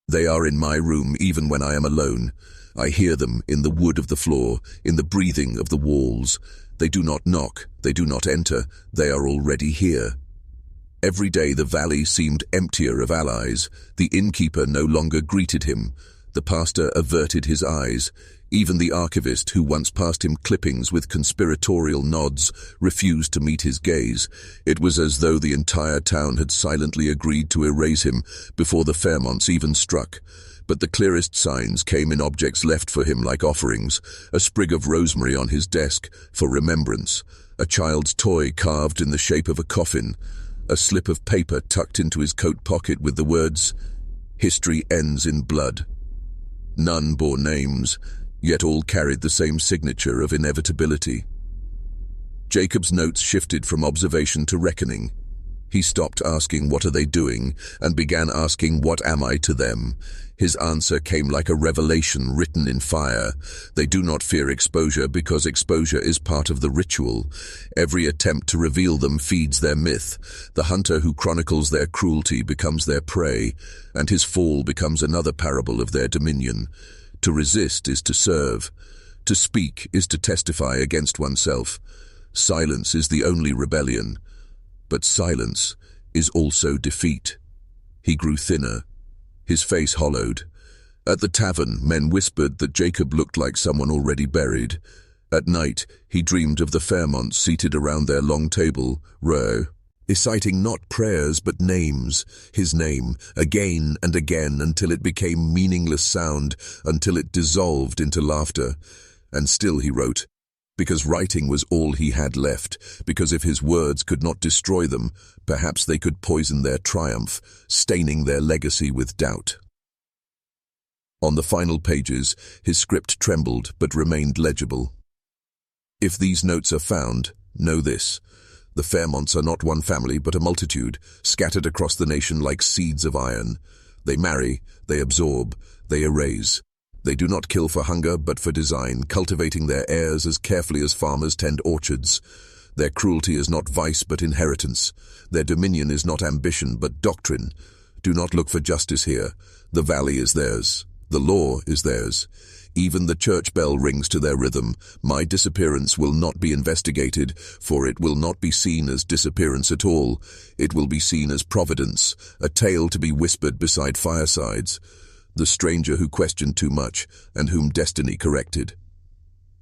"They are in my room even when I am alone. I hear them in the wood of the floor, in the breathing of the walls. They do not knock, they do not enter, they are already here." Every day the valley seemed emptier of allies. The innkeeper no longer greeted him. The pastor averted his eyes. Even the archivist, who once passed him clippings with conspiratorial nods, refused to meet his gaze. It was as though the entire town had silently agreed to erase him before the Fairmonts even struck. But the clearest signs came in objects left for him like offerings, a sprig of rosemary on his desk for remembrance, a child's toy carved in the shape of a coffin, a slip of paper tucked into his coat pocket with the words, "History ends in blood." None bore names, yet all carried the same signature of inevitability. Jacob's notes shifted from observation to reckoning. He stopped asking, "What are they doing?" and began asking, "What am I to them?" His answer came like a revelation written in fire. They do not fear exposure because exposure is part of the ritual. Every attempt to reveal them feeds their myth. The hunter who chronicles their cruelty becomes their prey, and his fall becomes another parable of their dominion. To resist is to serve. To speak is to testify against oneself. Silence is the only rebellion. But silence is also defeat. He grew thinner, his face hollowed. At the tavern, men whispered that Jacob looked like someone already buried. At night, he dreamed of the Fairmonts seated around their long table, reciting not prayers but names, his name, again and again until it became meaningless sound, until it dissolved into laughter. And still he wrote, because writing was all he had left, because if his words could not destroy them, perhaps they could poison their triumph, staining their legacy with doubt. On the final pages, his script trembled but remained legible. If these notes are found, know this. The Fairmonts are not one family but a multitude, scattered across the nation like seeds of iron. They marry, they absorb, they erase. They do not kill for hunger but for design, cultivating their heirs as carefully as farmers tend orchards. Their cruelty is not vice but inheritance. Their dominion is not ambition but doctrine. Do not look for justice here. The valley is theirs. The law is theirs. Even the church bell rings to their rhythm. My disappearance will not be investigated, for it will not be seen as disappearance at all. It will be seen as providence, a tale to be whispered beside firesides. The stranger who questioned too much, and whom destiny corrected.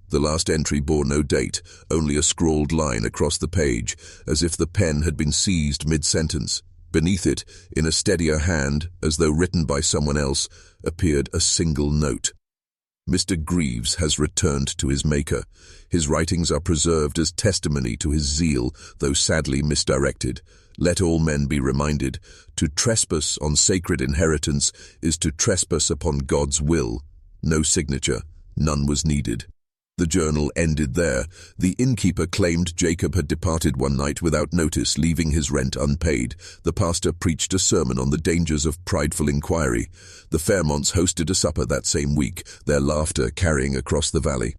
The last entry bore no date, only a scrawled line across the page, as if the pen had been seized mid-sentence. Beneath it, in a steadier hand, as though written by someone else, appeared a single note. Mr. Greaves has returned to his maker. His writings are preserved as testimony to his zeal, though sadly misdirected. Let all men be reminded, to trespass on sacred inheritance is to trespass upon God's will. No signature, none was needed. The journal ended there. The innkeeper claimed Jacob had departed one night without notice, leaving his rent unpaid. The pastor preached a sermon on the dangers of prideful inquiry. The Fairmonts hosted a supper that same week, their laughter carrying across the valley.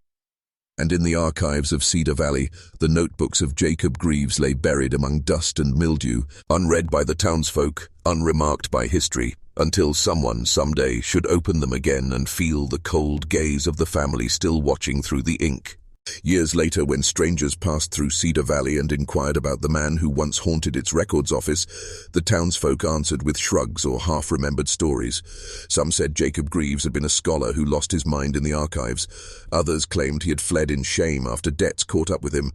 And in the archives of Cedar Valley, the notebooks of Jacob Greaves lay buried among dust and mildew, unread by the townsfolk, unremarked by history, until someone someday should open them again and feel the cold gaze of the family still watching through the ink. Years later, when strangers passed through Cedar Valley and inquired about the man who once haunted its records office, the townsfolk answered with shrugs or half-remembered stories. Some said Jacob Greaves had been a scholar who lost his mind in the archives. Others claimed he had fled in shame after debts caught up with him.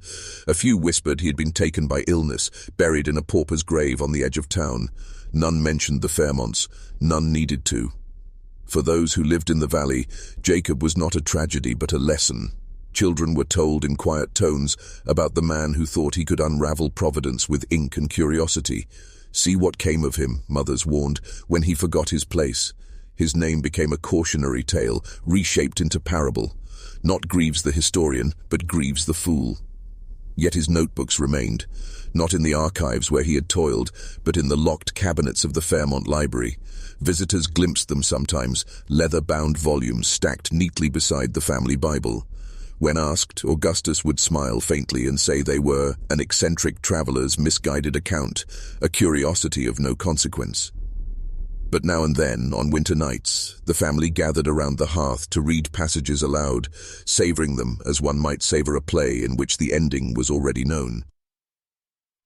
A few whispered he had been taken by illness, buried in a pauper's grave on the edge of town. None mentioned the Fairmonts. None needed to. For those who lived in the valley, Jacob was not a tragedy but a lesson. Children were told in quiet tones about the man who thought he could unravel providence with ink and curiosity. See what came of him, mothers warned, when he forgot his place. His name became a cautionary tale, reshaped into parable. Not Greaves the historian, but Greaves the fool. Yet his notebooks remained, not in the archives where he had toiled, but in the locked cabinets of the Fairmont library. Visitors glimpsed them sometimes, leather-bound volumes stacked neatly beside the family Bible. When asked, Augustus would smile faintly and say they were an eccentric traveler's misguided account, a curiosity of no consequence. But now and then, on winter nights, the family gathered around the hearth to read passages aloud, savoring them as one might savor a play in which the ending was already known.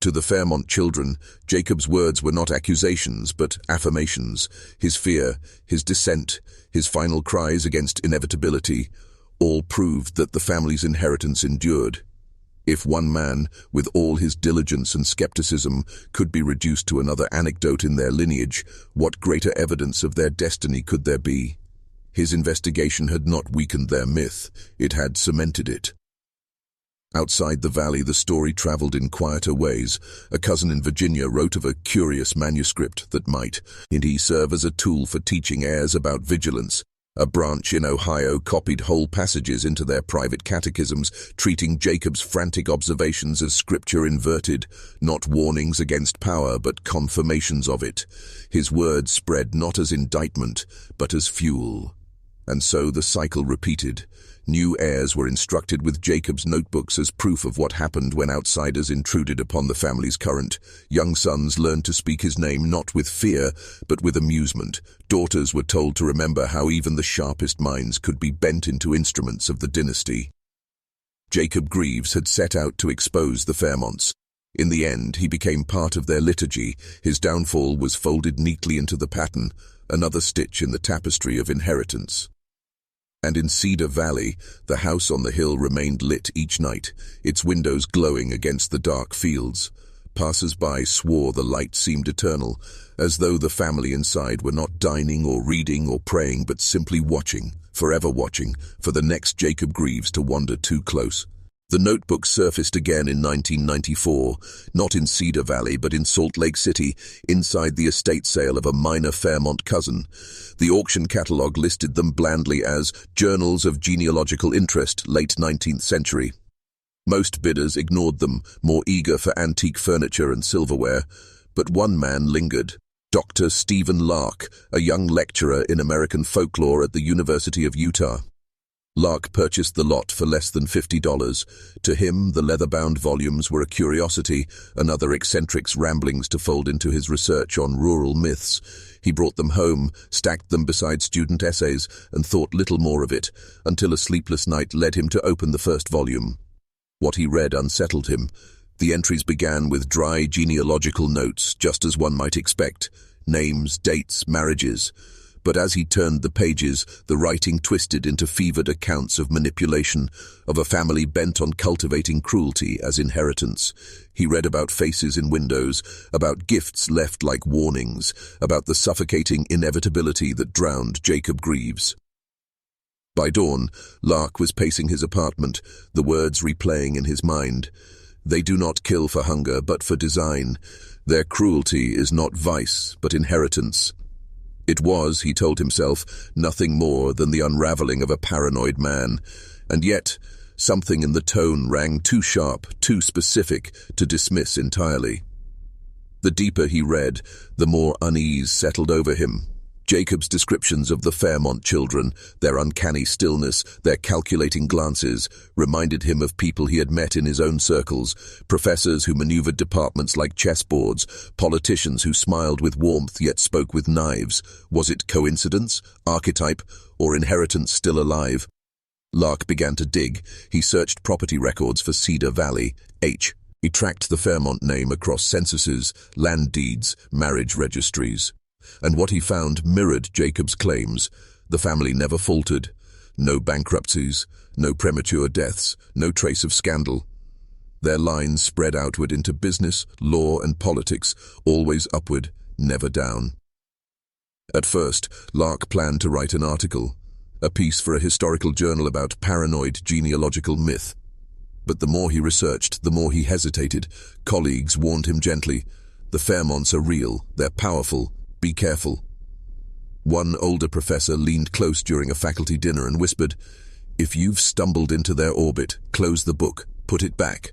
To the Fairmont children, Jacob's words were not accusations but affirmations. His fear, his dissent, his final cries against inevitability, all proved that the family's inheritance endured. If one man, with all his diligence and skepticism, could be reduced to another anecdote in their lineage, what greater evidence of their destiny could there be? His investigation had not weakened their myth, it had cemented it. Outside the valley, the story traveled in quieter ways. A cousin in Virginia wrote of a curious manuscript that might, indeed, serve as a tool for teaching heirs about vigilance. A branch in Ohio copied whole passages into their private catechisms, treating Jacob's frantic observations as scripture inverted, not warnings against power, but confirmations of it. His words spread not as indictment, but as fuel. And so the cycle repeated. New heirs were instructed with Jacob's notebooks as proof of what happened when outsiders intruded upon the family's current. Young sons learned to speak his name not with fear, but with amusement. Daughters were told to remember how even the sharpest minds could be bent into instruments of the dynasty. Jacob Greaves had set out to expose the Fairmonts. In the end, he became part of their liturgy. His downfall was folded neatly into the pattern, another stitch in the tapestry of inheritance. And in Cedar Valley, the house on the hill remained lit each night, its windows glowing against the dark fields. Passers-by swore the light seemed eternal, as though the family inside were not dining or reading or praying, but simply watching, forever watching, for the next Jacob Greaves to wander too close. The notebook surfaced again in 1994, not in Cedar Valley but in Salt Lake City, inside the estate sale of a minor Fairmont cousin. The auction catalogue listed them blandly as journals of genealogical interest, late 19th century. Most bidders ignored them, more eager for antique furniture and silverware, but one man lingered. Dr. Stephen Lark, a young lecturer in American folklore at the University of Utah. Lark purchased the lot for less than $50. To him, the leather-bound volumes were a curiosity, another eccentric's ramblings to fold into his research on rural myths. He brought them home, stacked them beside student essays, and thought little more of it, until a sleepless night led him to open the first volume. What he read unsettled him. The entries began with dry genealogical notes, just as one might expect. Names, dates, marriages. But as he turned the pages, the writing twisted into fevered accounts of manipulation, of a family bent on cultivating cruelty as inheritance. He read about faces in windows, about gifts left like warnings, about the suffocating inevitability that drowned Jacob Greaves. By dawn, Lark was pacing his apartment, the words replaying in his mind. They do not kill for hunger, but for design. Their cruelty is not vice, but inheritance. It was, he told himself, nothing more than the unraveling of a paranoid man. And yet, something in the tone rang too sharp, too specific, to dismiss entirely. The deeper he read, the more unease settled over him. Jacob's descriptions of the Fairmont children, their uncanny stillness, their calculating glances, reminded him of people he had met in his own circles, professors who maneuvered departments like chessboards, politicians who smiled with warmth yet spoke with knives. Was it coincidence, archetype, or inheritance still alive? Lark began to dig. He searched property records for Cedar Valley. He tracked the Fairmont name across censuses, land deeds, marriage registries. And what he found mirrored Jacob's claims. The family never faltered. No bankruptcies, no premature deaths, no trace of scandal. Their lines spread outward into business, law, and politics, always upward, never down. At first, Lark planned to write an article, a piece for a historical journal about paranoid genealogical myth. But the more he researched, the more he hesitated. Colleagues warned him gently. The Fairmonts are real, they're powerful. Be careful. One older professor leaned close during a faculty dinner and whispered, "If you've stumbled into their orbit, close the book, put it back."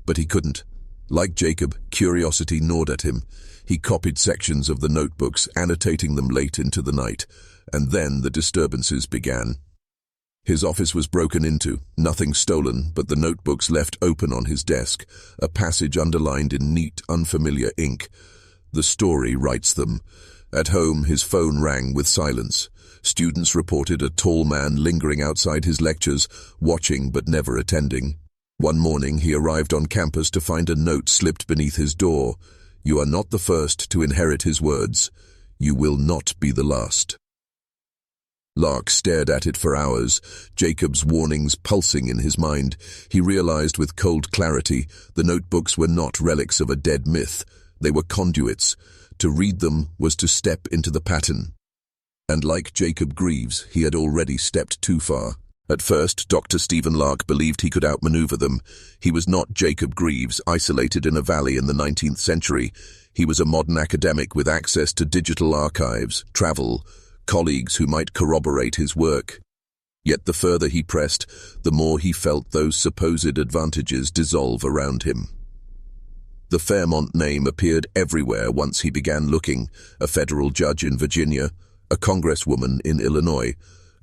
But he couldn't. Like Jacob, curiosity gnawed at him. He copied sections of the notebooks, annotating them late into the night, and then the disturbances began. His office was broken into, nothing stolen, but the notebooks left open on his desk, a passage underlined in neat, unfamiliar ink. The story writes them. At home, his phone rang with silence. Students reported a tall man lingering outside his lectures, watching but never attending. One morning, he arrived on campus to find a note slipped beneath his door. "You are not the first to inherit his words. You will not be the last." Lark stared at it for hours, Jacob's warnings pulsing in his mind. He realized with cold clarity the notebooks were not relics of a dead myth. They were conduits. To read them was to step into the pattern. And like Jacob Greaves, he had already stepped too far. At first, Dr. Stephen Lark believed he could outmaneuver them. He was not Jacob Greaves, isolated in a valley in the 19th century. He was a modern academic with access to digital archives, travel, colleagues who might corroborate his work. Yet the further he pressed, the more he felt those supposed advantages dissolve around him. The Fairmont name appeared everywhere once he began looking: a federal judge in Virginia, a congresswoman in Illinois,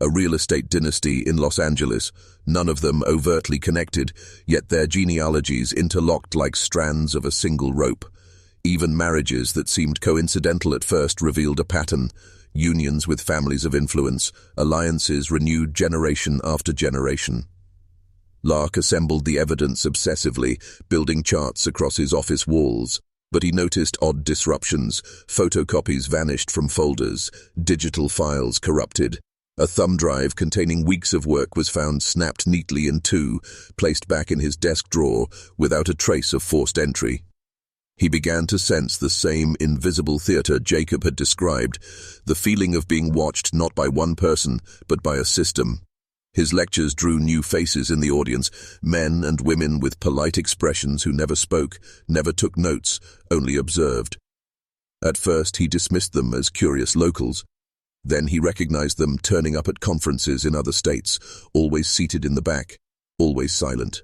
a real estate dynasty in Los Angeles, none of them overtly connected, yet their genealogies interlocked like strands of a single rope. Even marriages that seemed coincidental at first revealed a pattern: unions with families of influence, alliances renewed generation after generation. Lark assembled the evidence obsessively, building charts across his office walls. But he noticed odd disruptions. Photocopies vanished from folders, digital files corrupted. A thumb drive containing weeks of work was found snapped neatly in two, placed back in his desk drawer without a trace of forced entry. He began to sense the same invisible theater Jacob had described, the feeling of being watched not by one person, but by a system. His lectures drew new faces in the audience, men and women with polite expressions who never spoke, never took notes, only observed. At first he dismissed them as curious locals. Then he recognized them turning up at conferences in other states, always seated in the back, always silent.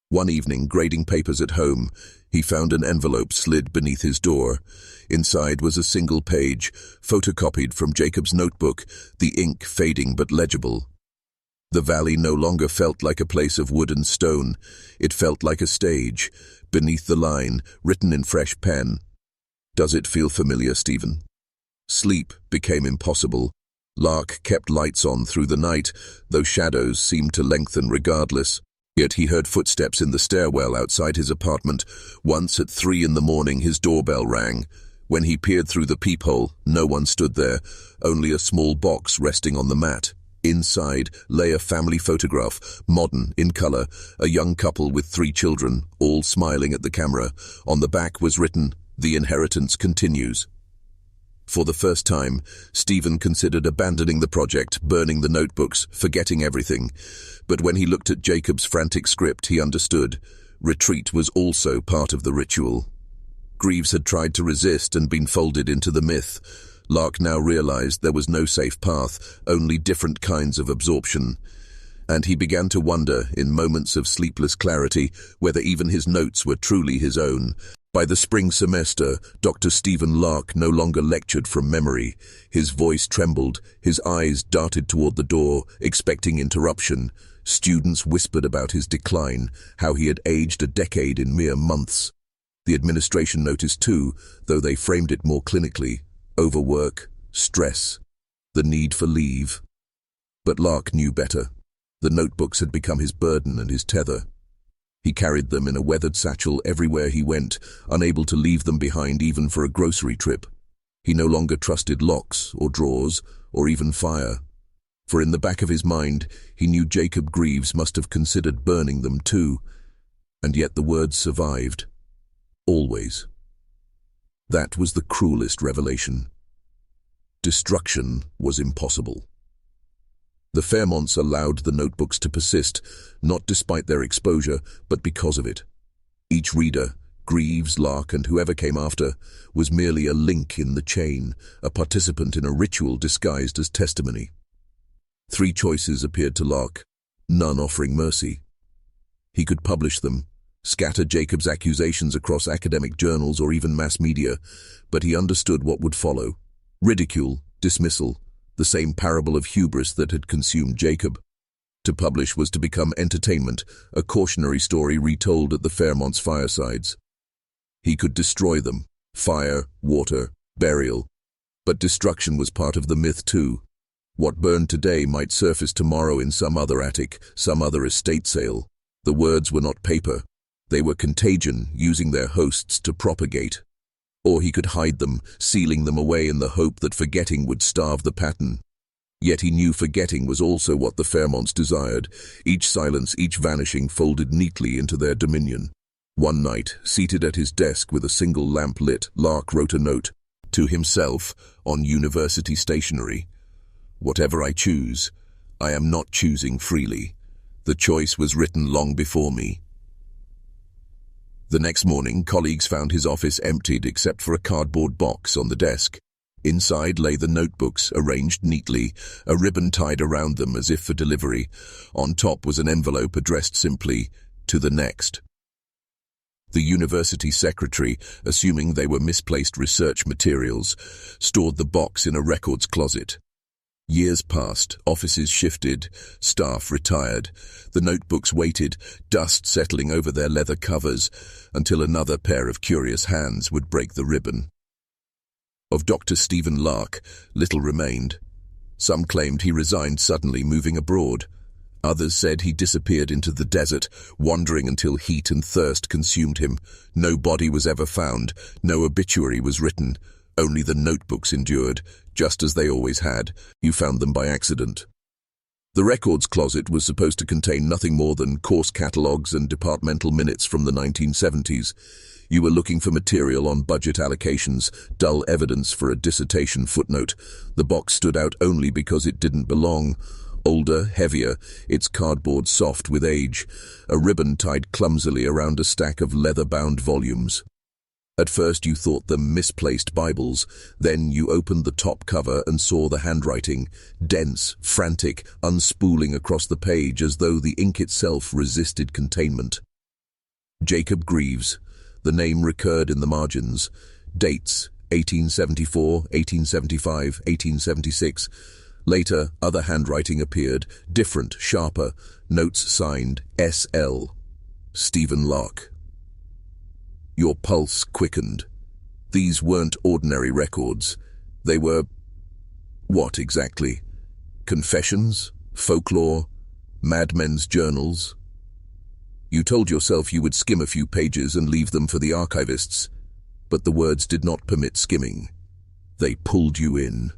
One evening, grading papers at home, he found an envelope slid beneath his door. Inside was a single page, photocopied from Jacob's notebook, the ink fading but legible. The valley no longer felt like a place of wood and stone. It felt like a stage. Beneath the line, written in fresh pen, "Does it feel familiar, Stephen?" Sleep became impossible. Lark kept lights on through the night, though shadows seemed to lengthen regardless. Yet he heard footsteps in the stairwell outside his apartment. Once at 3 in the morning his doorbell rang. When he peered through the peephole, no one stood there, only a small box resting on the mat. Inside lay a family photograph, modern, in color, a young couple with 3 children, all smiling at the camera. On the back was written, "The inheritance continues." For the first time, Stephen considered abandoning the project, burning the notebooks, forgetting everything. But when he looked at Jacob's frantic script, he understood. Retreat was also part of the ritual. Greaves had tried to resist and been folded into the myth. Lark now realized there was no safe path, only different kinds of absorption. And he began to wonder, in moments of sleepless clarity, whether even his notes were truly his own. By the spring semester, Dr. Stephen Lark no longer lectured from memory. His voice trembled, his eyes darted toward the door, expecting interruption. Students whispered about his decline, how he had aged a decade in mere months. The administration noticed too, though they framed it more clinically: overwork, stress, the need for leave. But Lark knew better. The notebooks had become his burden and his tether. He carried them in a weathered satchel everywhere he went, unable to leave them behind even for a grocery trip. He no longer trusted locks or drawers or even fire. For in the back of his mind, he knew Jacob Greaves must have considered burning them too. And yet the words survived. Always. That was the cruelest revelation. Destruction was impossible. The Fairmonts allowed the notebooks to persist, not despite their exposure, but because of it. Each reader, Greaves, Lark, and whoever came after, was merely a link in the chain, a participant in a ritual disguised as testimony. 3 choices appeared to Lark, none offering mercy. He could publish them, scatter Jacob's accusations across academic journals or even mass media, but he understood what would follow: ridicule, dismissal, the same parable of hubris that had consumed Jacob. To publish was to become entertainment, a cautionary story retold at the Fairmonts' firesides. He could destroy them: fire, water, burial. But destruction was part of the myth too. What burned today might surface tomorrow in some other attic, some other estate sale. The words were not paper. They were contagion, using their hosts to propagate. Or he could hide them, sealing them away in the hope that forgetting would starve the pattern. Yet he knew forgetting was also what the Fairmonts desired. Each silence, each vanishing folded neatly into their dominion. One night, seated at his desk with a single lamp lit, Lark wrote a note to himself on university stationery. "Whatever I choose, I am not choosing freely. The choice was written long before me." The next morning, colleagues found his office emptied except for a cardboard box on the desk. Inside lay the notebooks, arranged neatly, a ribbon tied around them as if for delivery. On top was an envelope addressed simply, "To the next." The university secretary, assuming they were misplaced research materials, stored the box in a records closet. Years passed, offices shifted, staff retired. The notebooks waited, dust settling over their leather covers, until another pair of curious hands would break the ribbon. Of Dr. Stephen Lark, little remained. Some claimed he resigned suddenly, moving abroad. Others said he disappeared into the desert, wandering until heat and thirst consumed him. No body was ever found, no obituary was written. Only the notebooks endured, just as they always had. You found them by accident. The records closet was supposed to contain nothing more than course catalogues and departmental minutes from the 1970s. You were looking for material on budget allocations, dull evidence for a dissertation footnote. The box stood out only because it didn't belong. Older, heavier, its cardboard soft with age, a ribbon tied clumsily around a stack of leather-bound volumes. At first you thought them misplaced Bibles, then you opened the top cover and saw the handwriting, dense, frantic, unspooling across the page as though the ink itself resisted containment. Jacob Greaves. The name recurred in the margins. Dates, 1874, 1875, 1876. Later, other handwriting appeared, different, sharper, notes signed S.L. Stephen Lark. Your pulse quickened. These weren't ordinary records. They were... what exactly? Confessions? Folklore? Madmen's journals? You told yourself you would skim a few pages and leave them for the archivists, but the words did not permit skimming. They pulled you in.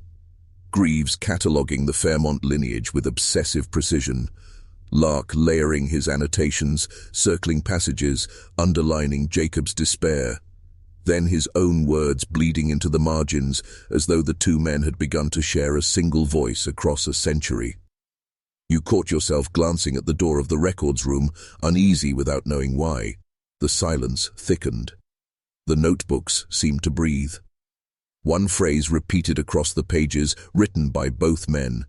Greaves cataloguing the Fairmont lineage with obsessive precision, Lark layering his annotations, circling passages, underlining Jacob's despair. Then his own words bleeding into the margins as though the two men had begun to share a single voice across a century. You caught yourself glancing at the door of the records room, uneasy without knowing why. The silence thickened. The notebooks seemed to breathe. One phrase repeated across the pages, written by both men.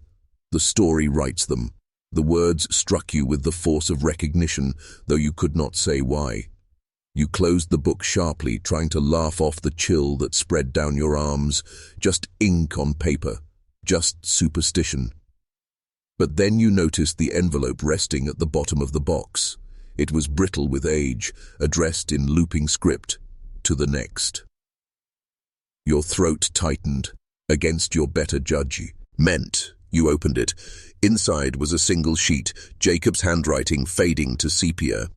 The story writes them. The words struck you with the force of recognition, though you could not say why. You closed the book sharply, trying to laugh off the chill that spread down your arms. Just ink on paper. Just superstition. But then you noticed the envelope resting at the bottom of the box. It was brittle with age, addressed in looping script, to the next. Your throat tightened, against your better judgment. You opened it. Inside was a single sheet, Jacob's handwriting fading to sepia.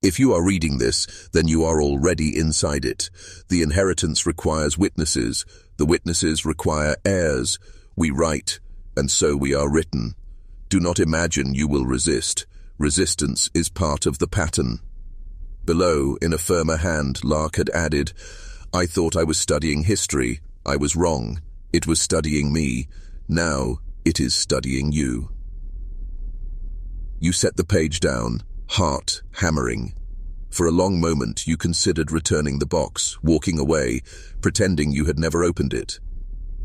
If you are reading this, then you are already inside it. The inheritance requires witnesses. The witnesses require heirs. We write, and so we are written. Do not imagine you will resist. Resistance is part of the pattern. Below, in a firmer hand, Lark had added, I thought I was studying history. I was wrong. It was studying me. Now, it is studying you. You set the page down, heart hammering. For a long moment, you considered returning the box, walking away, pretending you had never opened it.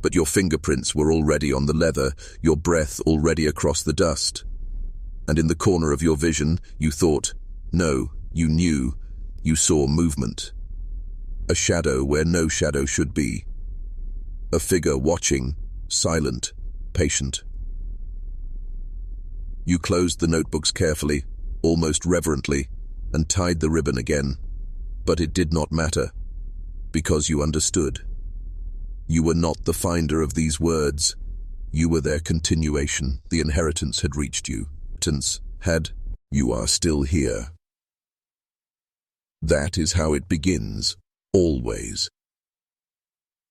But your fingerprints were already on the leather, your breath already across the dust. And in the corner of your vision, you thought, no, you knew, you saw movement. A shadow where no shadow should be. A figure watching, silent, patient. You closed the notebooks carefully, almost reverently, and tied the ribbon again. But it did not matter, because you understood. You were not the finder of these words. You were their continuation. The inheritance had reached you. You are still here. That is how it begins, always.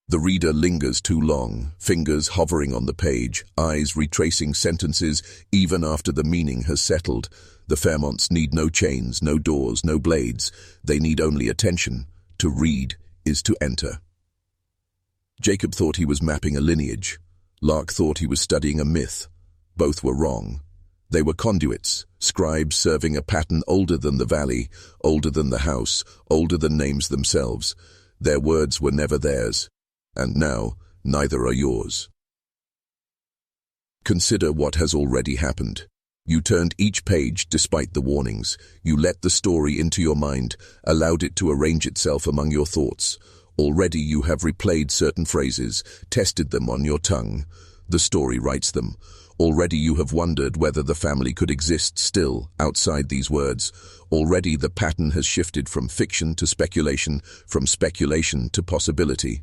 The reader lingers too long, fingers hovering on the page, eyes retracing sentences even after the meaning has settled. The Fairmonts need no chains, no doors, no blades. They need only attention. To read is to enter. Jacob thought he was mapping a lineage. Lark thought he was studying a myth. Both were wrong. They were conduits, scribes serving a pattern older than the valley, older than the house, older than names themselves. Their words were never theirs. And now, neither are yours. Consider what has already happened. You turned each page despite the warnings. You let the story into your mind, allowed it to arrange itself among your thoughts. Already you have replayed certain phrases, tested them on your tongue. The story writes them. Already you have wondered whether the family could exist still outside these words. Already the pattern has shifted from fiction to speculation, from speculation to possibility.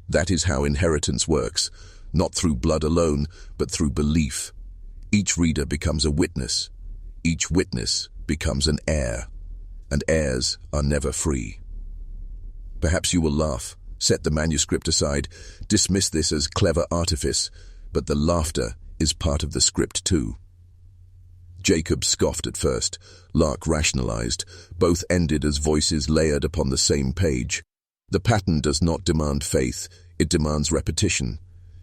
That is how inheritance works, not through blood alone, but through belief. Each reader becomes a witness. Each witness becomes an heir. And heirs are never free. Perhaps you will laugh, set the manuscript aside, dismiss this as clever artifice, but the laughter is part of the script too. Jacob scoffed at first. Lark rationalized. Both ended as voices layered upon the same page. The pattern does not demand faith, it demands repetition.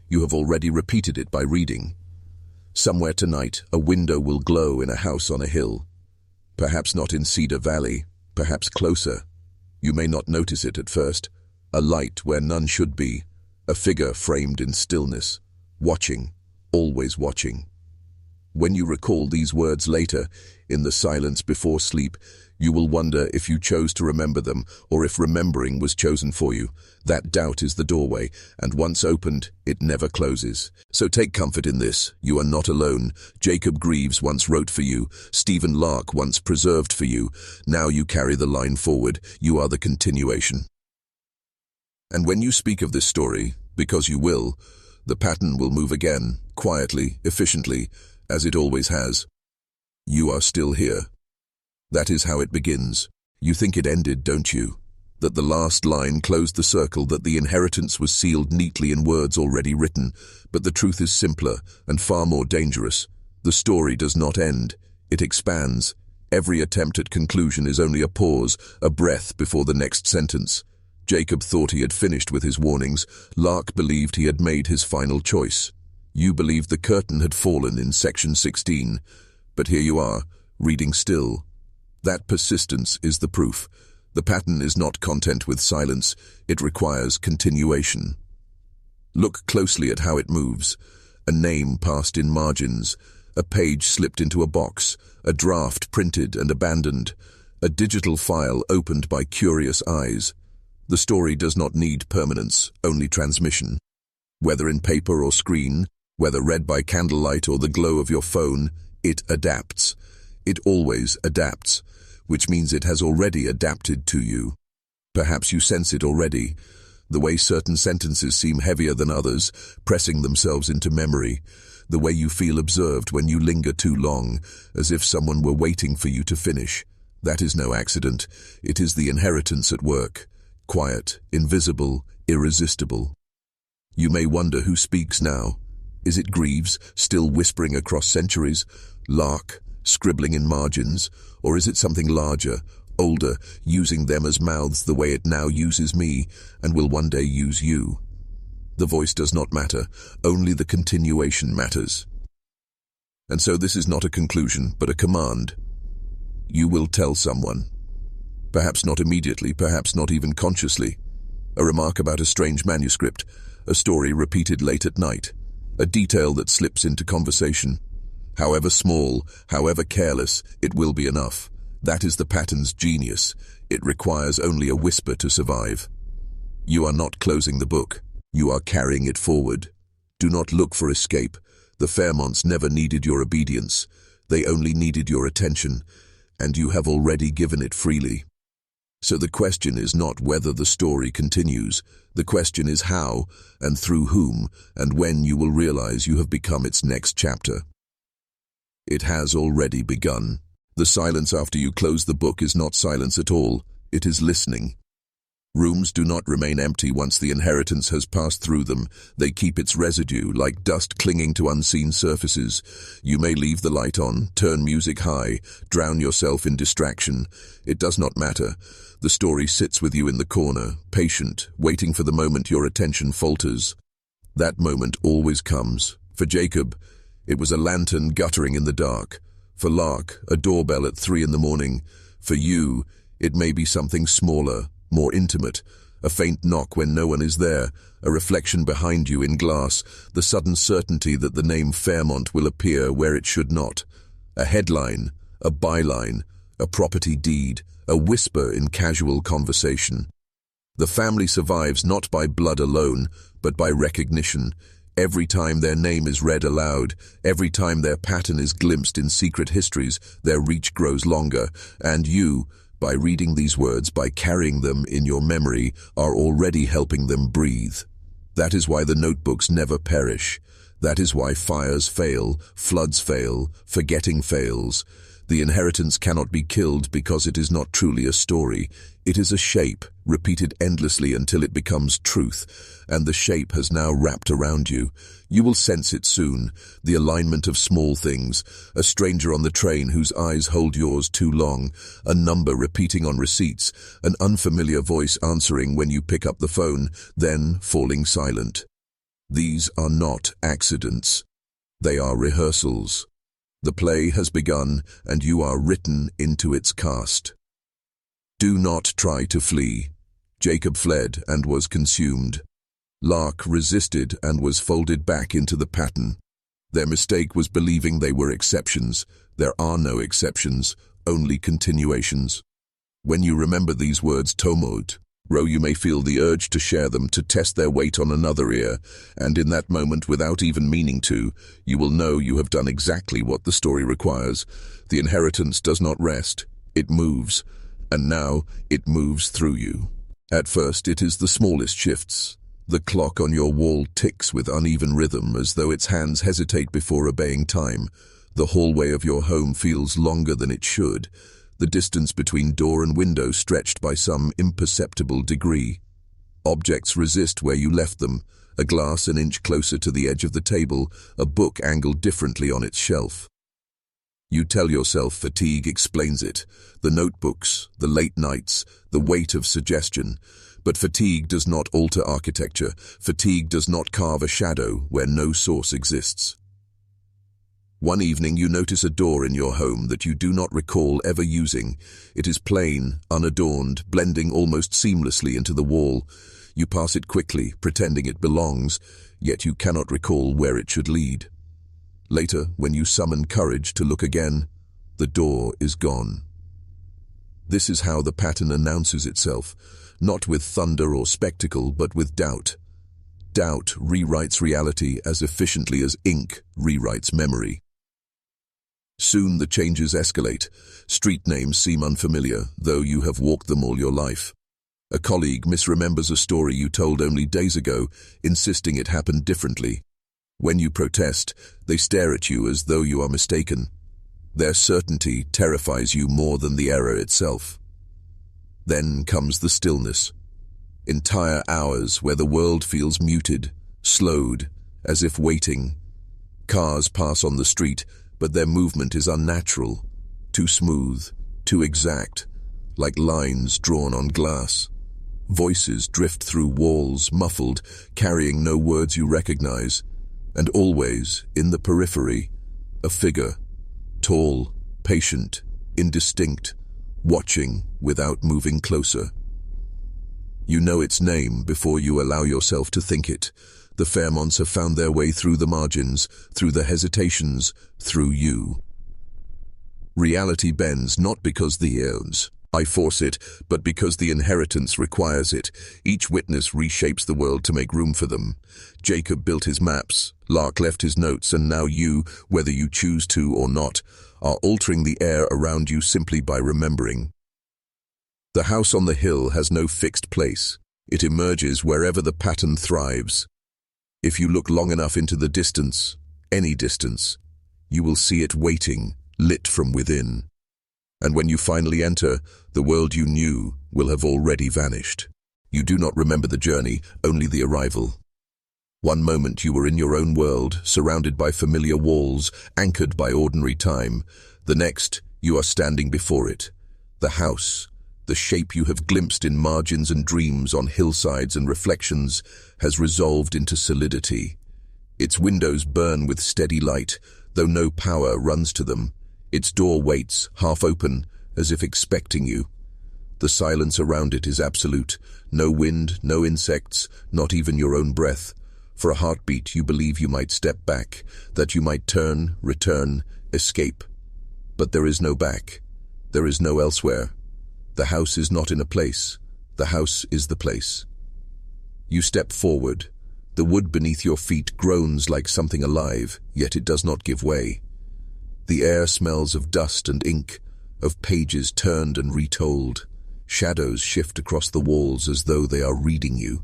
You have already repeated it by reading. Somewhere tonight, a window will glow in a house on a hill. Perhaps not in Cedar Valley, perhaps closer. You may not notice it at first. A light where none should be, a figure framed in stillness, watching, always watching. When you recall these words later, in the silence before sleep, you will wonder if you chose to remember them or if remembering was chosen for you. That doubt is the doorway, and once opened, it never closes. So take comfort in this. You are not alone. Jacob Greaves once wrote for you. Stephen Lark once preserved for you. Now you carry the line forward. You are the continuation. And when you speak of this story, because you will, the pattern will move again, quietly, efficiently, as it always has. You are still here. That is how it begins. You think it ended, don't you? That the last line closed the circle, that the inheritance was sealed neatly in words already written. But the truth is simpler and far more dangerous. The story does not end. It expands. Every attempt at conclusion is only a pause, a breath before the next sentence. Jacob thought he had finished with his warnings. Lark believed he had made his final choice. You believed the curtain had fallen in section 16. But here you are, reading still. That persistence is the proof. The pattern is not content with silence. It requires continuation. Look closely at how it moves. A name passed in margins. A page slipped into a box. A draft printed and abandoned. A digital file opened by curious eyes. The story does not need permanence, only transmission. Whether in paper or screen, whether read by candlelight or the glow of your phone, it adapts. It always adapts, which means it has already adapted to you. Perhaps you sense it already, the way certain sentences seem heavier than others, pressing themselves into memory, the way you feel observed when you linger too long, as if someone were waiting for you to finish. That is no accident. It is the inheritance at work. Quiet, invisible, irresistible. You may wonder who speaks now. Is it Greaves, still whispering across centuries? Lark, scribbling in margins? Or is it something larger, older, using them as mouths the way it now uses me, and will one day use you? The voice does not matter, only the continuation matters. And so this is not a conclusion, but a command. You will tell someone. Perhaps not immediately, perhaps not even consciously. A remark about a strange manuscript, a story repeated late at night, a detail that slips into conversation. However small, however careless, it will be enough. That is the pattern's genius. It requires only a whisper to survive. You are not closing the book. You are carrying it forward. Do not look for escape. The Fairmonts never needed your obedience. They only needed your attention, and you have already given it freely. So the question is not whether the story continues. The question is how, and through whom, and when you will realize you have become its next chapter. It has already begun. The silence after you close the book is not silence at all. It is listening. Rooms do not remain empty once the inheritance has passed through them. They keep its residue, like dust clinging to unseen surfaces. You may leave the light on, turn music high, drown yourself in distraction. It does not matter. The story sits with you in the corner, patient, waiting for the moment your attention falters. That moment always comes. For Jacob, it was a lantern guttering in the dark. For Lark, a doorbell at 3 a.m. For you, it may be something smaller, more intimate, a faint knock when no one is there, a reflection behind you in glass, the sudden certainty that the name Fairmont will appear where it should not. A headline, a byline, a property deed, a whisper in casual conversation. The family survives not by blood alone, but by recognition. Every time their name is read aloud, every time their pattern is glimpsed in secret histories, their reach grows longer, and you, by reading these words, by carrying them in your memory, are already helping them breathe. That is why the notebooks never perish. That is why fires fail, floods fail, forgetting fails. The inheritance cannot be killed because it is not truly a story. It is a shape, repeated endlessly until it becomes truth, and the shape has now wrapped around you. You will sense it soon, the alignment of small things, a stranger on the train whose eyes hold yours too long, a number repeating on receipts, an unfamiliar voice answering when you pick up the phone, then falling silent. These are not accidents. They are rehearsals. The play has begun, and you are written into its cast. Do not try to flee. Jacob fled and was consumed. Lark resisted and was folded back into the pattern. Their mistake was believing they were exceptions. There are no exceptions, only continuations. When you remember these words, Tomod, you may feel the urge to share them, to test their weight on another ear, and in that moment, without even meaning to, you will know you have done exactly what the story requires. The inheritance does not rest, it moves, and now it moves through you. At first, it is the smallest shifts. The clock on your wall ticks with uneven rhythm, as though its hands hesitate before obeying time. The hallway of your home feels longer than it should, the distance between door and window stretched by some imperceptible degree. Objects resist where you left them, a glass an inch closer to the edge of the table, a book angled differently on its shelf. You tell yourself fatigue explains it, the notebooks, the late nights, the weight of suggestion. But fatigue does not alter architecture. Fatigue does not carve a shadow where no source exists. One evening you notice a door in your home that you do not recall ever using. It is plain, unadorned, blending almost seamlessly into the wall. You pass it quickly, pretending it belongs, yet you cannot recall where it should lead. Later, when you summon courage to look again, the door is gone. This is how the pattern announces itself, not with thunder or spectacle, but with doubt. Doubt rewrites reality as efficiently as ink rewrites memory. Soon the changes escalate. Street names seem unfamiliar, though you have walked them all your life. A colleague misremembers a story you told only days ago, insisting it happened differently. When you protest, they stare at you as though you are mistaken. Their certainty terrifies you more than the error itself. Then comes the stillness. Entire hours where the world feels muted, slowed, as if waiting. Cars pass on the street, but their movement is unnatural, too smooth, too exact, like lines drawn on glass. Voices drift through walls, muffled, carrying no words you recognize. And always, in the periphery, a figure, tall, patient, indistinct, watching without moving closer. You know its name before you allow yourself to think it. The Fairmonts have found their way through the margins, through the hesitations, through you. Reality bends not because I force it, but because the inheritance requires it. Each witness reshapes the world to make room for them. Jacob built his maps, Lark left his notes, and now you, whether you choose to or not, are altering the air around you simply by remembering. The house on the hill has no fixed place. It emerges wherever the pattern thrives. If you look long enough into the distance, any distance, you will see it waiting, lit from within. And when you finally enter, the world you knew will have already vanished. You do not remember the journey, only the arrival. One moment you were in your own world, surrounded by familiar walls, anchored by ordinary time. The next, you are standing before it. The house, the shape you have glimpsed in margins and dreams, on hillsides and reflections, has resolved into solidity. Its windows burn with steady light, though no power runs to them. Its door waits, half open, as if expecting you. The silence around it is absolute. No wind, no insects, not even your own breath. For a heartbeat, you believe you might step back, that you might turn, return, escape. But there is no back. There is no elsewhere. The house is not in a place. The house is the place. You step forward. The wood beneath your feet groans like something alive, yet it does not give way. The air smells of dust and ink, of pages turned and retold. Shadows shift across the walls as though they are reading you.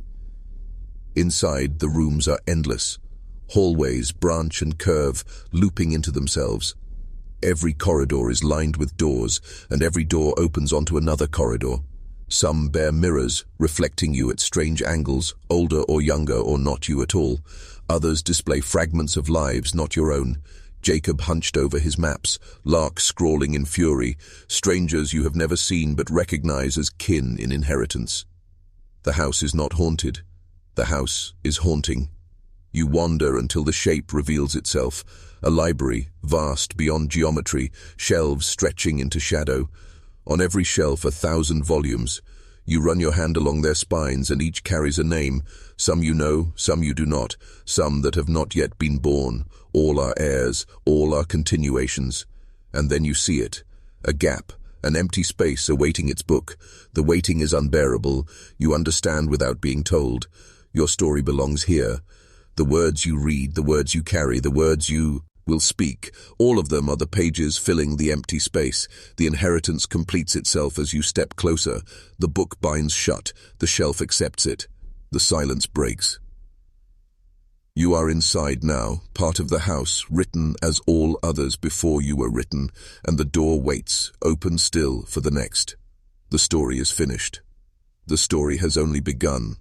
Inside, the rooms are endless. Hallways branch and curve, looping into themselves. Every corridor is lined with doors, and every door opens onto another corridor. Some bear mirrors, reflecting you at strange angles, older or younger or not you at all. Others display fragments of lives not your own. Jacob hunched over his maps, Lark scrawling in fury, strangers you have never seen but recognize as kin in inheritance. The house is not haunted. The house is haunting. You wander until the shape reveals itself. A library, vast beyond geometry, shelves stretching into shadow. On every shelf 1,000 volumes. You run your hand along their spines and each carries a name. Some you know, some you do not, some that have not yet been born. All are heirs, all are continuations. And then you see it. A gap, an empty space awaiting its book. The waiting is unbearable. You understand without being told. Your story belongs here. The words you read, the words you carry, the words you will speak, all of them are the pages filling the empty space. The inheritance completes itself as you step closer. The book binds shut. The shelf accepts it. The silence breaks. You are inside now, part of the house, written as all others before you were written, and the door waits, open still, for the next. The story is finished. The story has only begun.